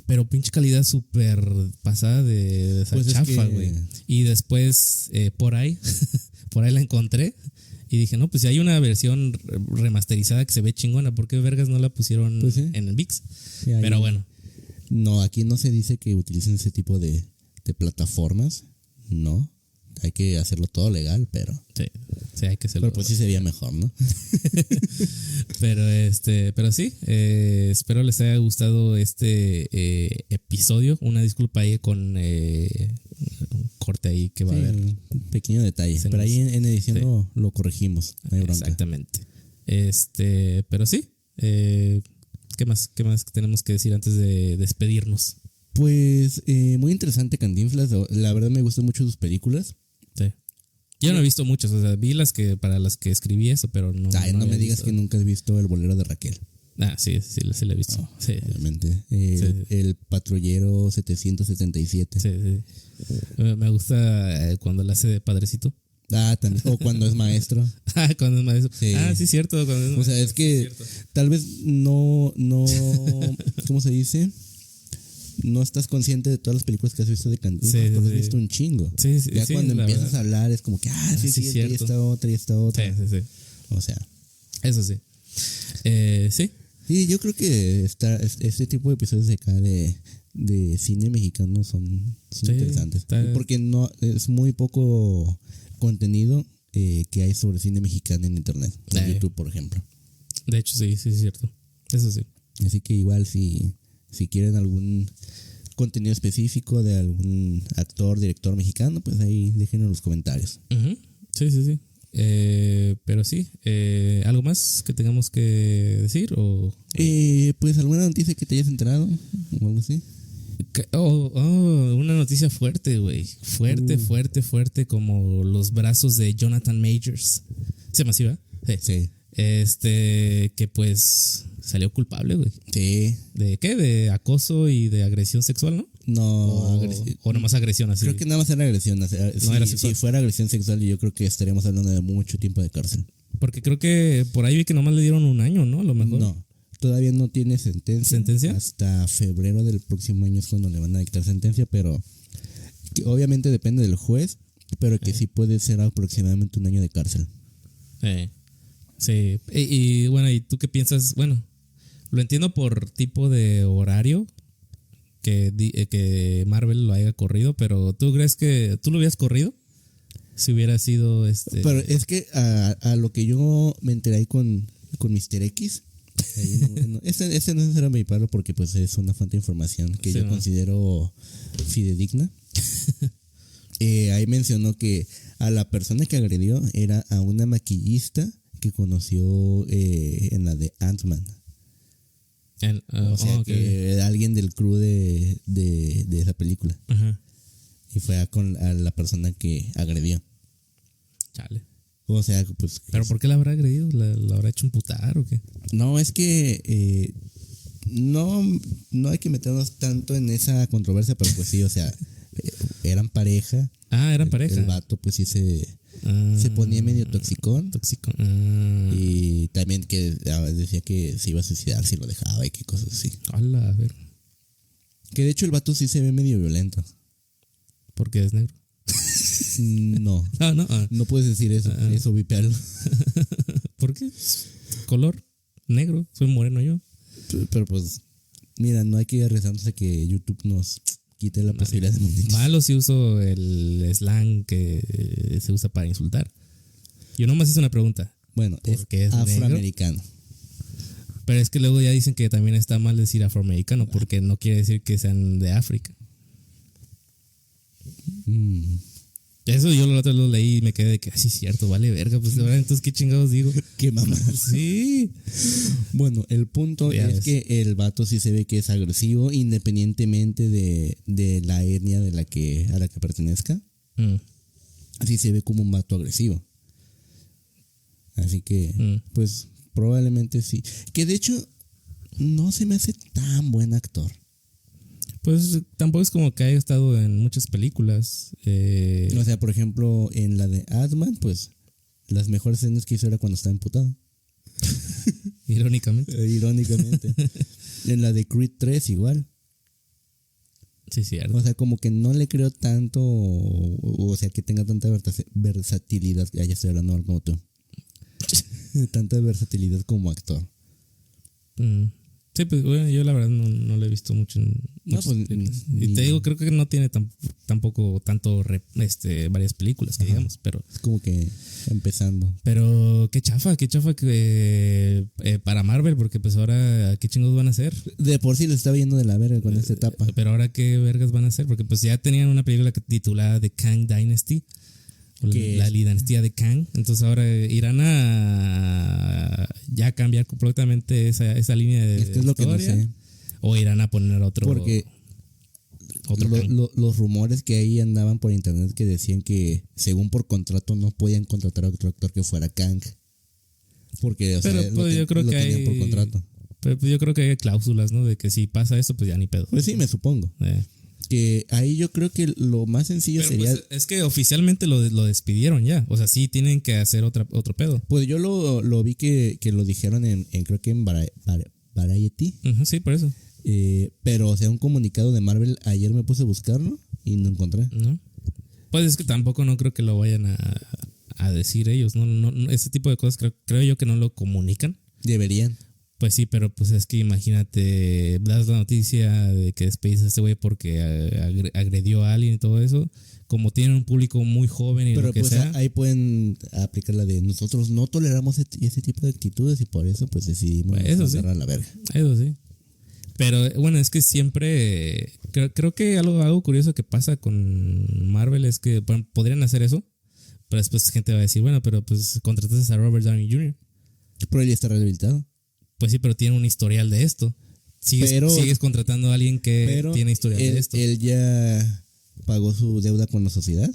A: pero pinche calidad súper pasada de esa
B: Pues es
A: chafa,
B: que-
A: güey. Y después por ahí la encontré y dije, no, pues si hay una versión remasterizada que se ve chingona, ¿por qué vergas no la pusieron
B: Pues sí.
A: en el VIX?
B: Sí, ahí-
A: Pero bueno,
B: No, aquí no se dice que utilicen ese tipo de plataformas. No. Hay que hacerlo todo legal, pero
A: sí hay que hacerlo.
B: pues sí sería mejor, ¿no?
A: Pero sí, espero les haya gustado este episodio. Una disculpa ahí con un corte ahí que va a haber.
B: Sí, un pequeño detalle.
A: Se
B: Pero
A: nos-
B: ahí en edición
A: sí.
B: lo corregimos. No hay bronca.
A: Exactamente. Pero sí, ¿qué más tenemos que decir antes de despedirnos?
B: Pues muy interesante Cantinflas. La verdad me gustan mucho sus películas.
A: Sí. Yo no he visto muchas, o sea, vi para las que escribí eso, pero no.
B: Ay, no me
A: había
B: digas
A: visto.
B: que nunca has visto El bolero de Raquel.
A: Sí la he visto.
B: No,
A: Sí.
B: obviamente.
A: Sí.
B: El patrullero 777.
A: Sí. Me gusta cuando la hace de padrecito.
B: Ah, también. O cuando es maestro.
A: Cuando es maestro.
B: Sí.
A: Sí, cierto. Cuando es
B: O sea,
A: maestro,
B: es que
A: sí, cierto.
B: tal vez no, ¿cómo se dice? No estás consciente de todas las películas que has visto de Cantinflas,
A: Sí,
B: porque has
A: sí.
B: visto un chingo.
A: Sí,
B: Ya
A: sí,
B: cuando
A: la
B: empiezas
A: verdad.
B: a hablar es como que, sí,
A: sí,
B: y
A: cierto.
B: esta otra, y esta otra.
A: Sí.
B: O sea,
A: Eso sí. Sí.
B: sí, yo creo que este tipo de episodios de acá de cine mexicano son
A: Sí,
B: interesantes.
A: está-
B: Porque no es muy poco contenido que hay sobre cine mexicano en internet, en YouTube, por ejemplo.
A: De hecho, sí, es cierto. Eso sí.
B: Así que igual si quieren algún contenido específico de algún actor, director mexicano, pues ahí déjenos en los comentarios.
A: Ujú. Sí. Pero sí, ¿algo más que tengamos que decir?
B: Pues alguna noticia que te hayas enterado o algo así.
A: Una noticia fuerte, güey. Fuerte, como los brazos de Jonathan Majors. ¿Se llama así, verdad? Sí.
B: Sí.
A: Que pues salió culpable, güey.
B: Sí.
A: ¿De qué? De acoso y de agresión sexual, ¿no?
B: No,
A: o nomás agresión así.
B: creo que nada más era agresión. O sea,
A: No era sexual.
B: si fuera agresión sexual, yo creo que estaríamos hablando de mucho tiempo de cárcel.
A: Porque creo que por ahí vi que nomás le dieron 1 año, ¿no? A lo mejor.
B: No, todavía no tiene sentencia.
A: ¿Sentencia?
B: Hasta febrero del próximo año es cuando le van a dictar sentencia, pero que obviamente depende del juez, pero que sí puede ser aproximadamente 1 año de cárcel.
A: Sí. Y bueno, ¿y tú qué piensas? Bueno, lo entiendo por tipo de horario que Marvel lo haya corrido, pero ¿tú crees que tú lo hubieras corrido? Si hubiera sido
B: Pero es que a lo que yo me enteré ahí con Mr. X, ese no será mi paro porque pues es una fuente de información que
A: Sí,
B: yo
A: ¿no?
B: considero fidedigna. Ahí mencionó que a la persona que agredió era a una maquillista que conoció en la de Ant-Man. O sea,
A: ok.
B: que era alguien del crew de esa película.
A: Ajá.
B: Y fue a la persona que agredió.
A: Chale.
B: O sea, pues...
A: ¿Pero por qué la habrá agredido? ¿La habrá hecho imputar o qué?
B: No, es que no hay que meternos tanto en esa controversia, pero pues sí, o sea, eran pareja.
A: Ah, eran pareja.
B: El vato pues sí se ponía medio toxicón.
A: Tóxico.
B: Y también que decía que se iba a suicidar si lo dejaba y qué cosas así.
A: Hola, a ver.
B: Que de hecho el vato sí se ve medio violento.
A: ¿Por qué es negro?
B: No,
A: No.
B: no puedes decir eso, eso vipearlo.
A: ¿Por qué? Color negro. Soy moreno yo.
B: Pero pues, mira, no hay que ir arriesgándose a que YouTube nos quite la posibilidad de monetizar.
A: Malo si uso el slang que se usa para insultar. Yo nomás hice una pregunta.
B: Bueno,
A: Porque es
B: afroamericano.
A: Pero es que luego ya dicen que también está mal decir afroamericano porque no quiere decir que sean de África. Eso yo lo leí y me quedé de que así es cierto, vale verga, pues ahora entonces qué chingados digo.
B: Qué mamá.
A: Sí.
B: Bueno, el punto
A: Ya
B: es
A: ves.
B: que el vato sí se ve que es agresivo independientemente de la etnia a la que pertenezca. Sí se ve como un vato agresivo. Así que, pues, probablemente sí. Que de hecho, no se me hace tan buen actor.
A: Pues tampoco es como que haya estado en muchas películas.
B: O sea, por ejemplo, en la de Ant-Man, pues, las mejores escenas que hizo era cuando estaba emputado.
A: Irónicamente.
B: Irónicamente. En la de Creed 3 igual.
A: Sí, cierto.
B: O sea, como que no le creo tanto, o sea, que tenga tanta versatilidad. Ya estoy hablando como tú. Tanta versatilidad como actor.
A: Sí, pues bueno, yo la verdad no lo he visto mucho en muchas películas. Y te digo, creo que no tiene tampoco tanto varias películas que digamos, pero
B: es como que empezando.
A: Pero qué chafa que para Marvel, porque pues ahora qué chingos van a hacer.
B: De por sí les estaba yendo de la verga con esta etapa.
A: Pero ahora qué vergas van a hacer, porque pues ya tenían una película titulada The Kang Dynasty, o la dinastía de Kang. Entonces ahora irán a ya cambiar completamente esa línea de
B: Esto es lo que no sé.
A: O irán a poner otro.
B: Porque los rumores que ahí andaban por internet que decían que según por contrato no podían contratar a otro actor que fuera Kang. Porque, o sea,
A: pues, yo creo que
B: tenían por contrato.
A: Pero pues yo creo que hay cláusulas, ¿no? De que si pasa esto, pues ya ni pedo.
B: Pues sí, me supongo. Que ahí yo creo que lo más sencillo
A: pero
B: sería...
A: Pues, es que oficialmente lo despidieron ya. O sea, sí tienen que hacer otro pedo.
B: Pues yo lo vi que lo dijeron creo que en Variety.
A: Sí, por eso.
B: Pero, o sea, un comunicado de Marvel, ayer me puse a buscarlo y no encontré.
A: ¿No? Pues es que tampoco no creo que lo vayan a decir ellos. No, ese tipo de cosas creo yo que no lo comunican.
B: Deberían.
A: Pues sí, pero pues es que imagínate, das la noticia de que despedís a este güey porque agredió a alguien y todo eso. Como tienen un público muy joven y
B: pero
A: lo que
B: pues
A: sea.
B: ahí pueden aplicar la de nosotros no toleramos ese tipo de actitudes y por eso pues decidimos cerrar la verga.
A: Eso sí. Pero bueno, es que siempre creo que algo curioso que pasa con Marvel es que podrían hacer eso, pero después gente va a decir, bueno, pero pues contrataste a Robert Downey Jr.
B: Pero él ya está rehabilitado.
A: Pues sí, pero tiene un historial de esto. Sigues contratando a alguien que tiene historial de esto.
B: Él ya pagó su deuda con la sociedad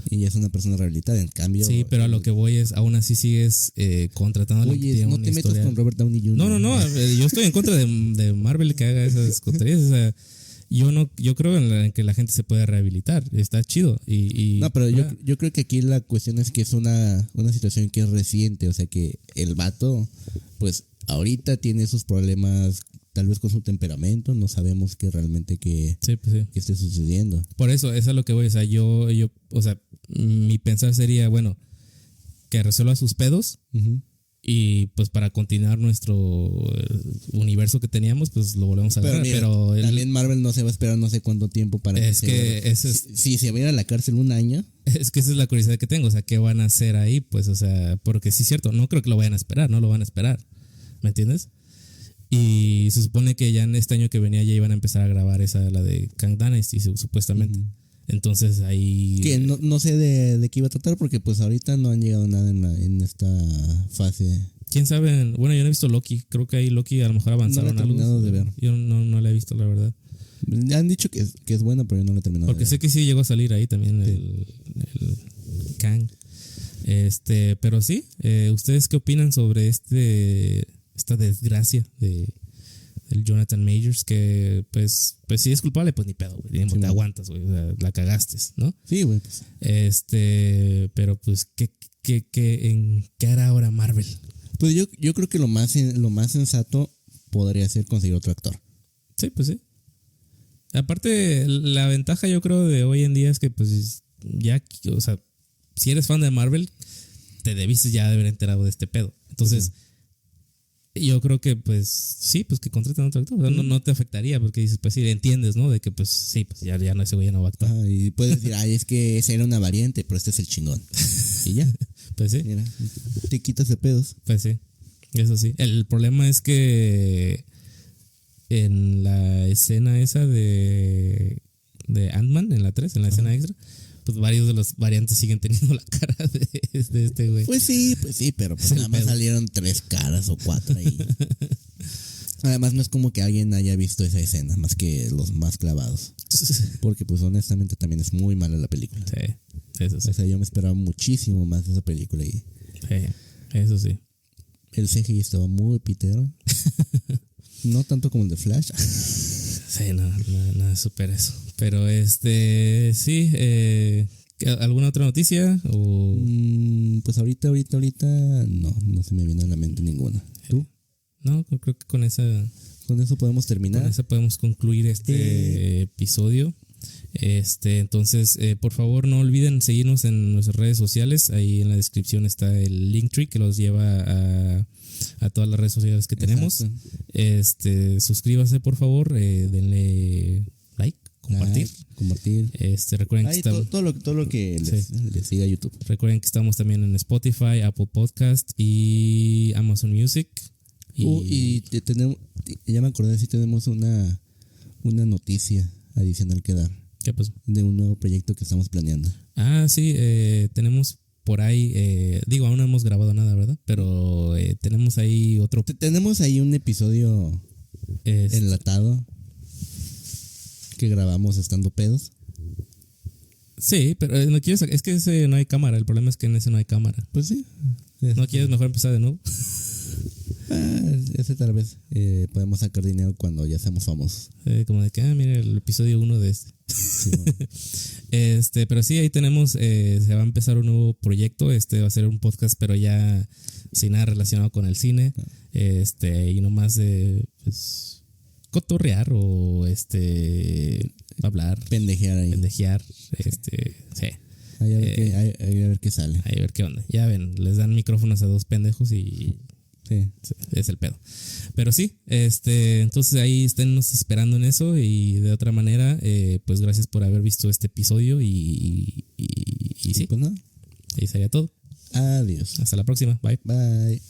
B: y ya es una persona rehabilitada. En cambio...
A: Sí, pero a lo que voy es, aún así sigues contratando a alguien que tiene
B: no
A: un
B: te metas con Robert Downey Jr.
A: No, yo estoy en contra de Marvel que haga esas tonterías. O sea, yo creo en que la gente se puede rehabilitar, está chido
B: No, pero yo creo que aquí la cuestión es que es una situación que es reciente, o sea que el vato, pues ahorita tiene sus problemas, tal vez con su temperamento, no sabemos qué realmente que esté sucediendo.
A: Por eso es a lo que voy, o sea, o sea, mi pensar sería, bueno, que resuelva sus pedos.
B: Uh-huh.
A: Y pues para continuar nuestro universo que teníamos, pues lo volvemos a agarrar. Pero
B: también Marvel no se va a esperar no sé cuánto tiempo para si se va a ir a la cárcel un año.
A: Es que esa es la curiosidad que tengo, o sea, ¿qué van a hacer ahí? Pues, o sea, porque sí es cierto, no creo que lo vayan a esperar, no lo van a esperar, ¿me entiendes? Y se supone que ya en este año que venía ya iban a empezar a grabar la de Kang Dynasty, supuestamente. Uh-huh. Entonces ahí...
B: Que no sé de qué iba a tratar porque pues ahorita no han llegado nada en esta fase.
A: ¿Quién sabe? Bueno, yo no he visto Loki. Creo que ahí Loki a lo mejor avanzaron
B: algo. No lo he terminado de ver.
A: Yo no la he visto, la verdad.
B: Han dicho que es bueno, pero yo no lo he terminado
A: porque
B: de ver.
A: Sé que sí llegó a salir ahí también el Kang. Pero sí, ¿ustedes qué opinan sobre esta desgracia del Jonathan Majors? Que pues sí es culpable, pues ni pedo, güey. Te aguantas, güey. O sea, la cagaste, ¿no?
B: Sí, güey. Pues.
A: Pero pues, ¿en qué hará ahora Marvel?
B: Pues yo creo que lo más sensato podría ser conseguir otro actor.
A: Sí, pues sí. Aparte, la ventaja yo creo de hoy en día es que pues ya, o sea, si eres fan de Marvel, te debiste ya de haber enterado de este pedo. Entonces, yo creo que pues sí, pues que contraten a otro actor. O sea, no te afectaría porque dices, pues sí, entiendes, ¿no? De que pues sí, pues ya no, ese güey ya no va a actuar.
B: Ajá, y puedes decir, es que esa era una variante, pero este es el chingón. Y ya.
A: Pues sí.
B: Mira, te quitas de pedos.
A: Pues sí, eso sí. El problema es que en la escena esa de Ant-Man, en la 3, en la escena extra, pues varios de los variantes siguen teniendo la cara de este güey.
B: Pues sí, pero pues nada más salieron 3 caras o 4 ahí. Además no es como que alguien haya visto esa escena, más que los más clavados. Porque pues honestamente también es muy mala la película.
A: Sí, eso sí.
B: O sea, yo me esperaba muchísimo más de esa película y...
A: Sí, eso sí.
B: El CGI estaba muy pitero. No tanto como el de Flash.
A: Sí, nada supera eso. Pero sí, ¿alguna otra noticia? O...
B: Pues ahorita no se me viene a la mente ninguna. ¿Tú?
A: No, creo que con eso
B: podemos terminar.
A: Con eso podemos concluir este episodio. Entonces, por favor, no olviden seguirnos en nuestras redes sociales. Ahí en la descripción está el Linktree que los lleva a todas las redes sociales que tenemos. Suscríbase, por favor, denle like, compartir. Recuerden que
B: todo lo que les siga YouTube.
A: Recuerden que estamos también en Spotify, Apple Podcast y Amazon Music.
B: Y tenemos, ya me acordé, sí tenemos una noticia adicional que dar.
A: ¿Qué pasó?
B: De un nuevo proyecto que estamos planeando.
A: Sí, tenemos por ahí, aún no hemos grabado nada, ¿verdad? Pero tenemos ahí otro...
B: Tenemos ahí un episodio enlatado que grabamos estando pedos.
A: Sí, pero no quieres, es que ese no hay cámara, el problema es que en ese no hay cámara.
B: Pues sí.
A: ¿No quieres mejor empezar de nuevo?
B: Ese tal vez podemos sacar dinero cuando ya seamos famosos.
A: Como de que, mire el episodio 1 de este. Sí, bueno. Pero sí, ahí tenemos, se va a empezar un nuevo proyecto. Va a ser un podcast, pero ya sin nada relacionado con el cine. Y nomás de pues, cotorrear o hablar.
B: Pendejear ahí.
A: Sí.
B: Ahí a ver qué sale.
A: Ahí a ver qué onda. Ya ven, les dan micrófonos a 2 pendejos y...
B: Sí.
A: Es el pedo. Pero sí, entonces ahí esténnos esperando en eso. Y de otra manera, pues gracias por haber visto este episodio. Y sí,
B: pues nada.
A: Ahí sería todo.
B: Adiós.
A: Hasta la próxima. Bye.
B: Bye.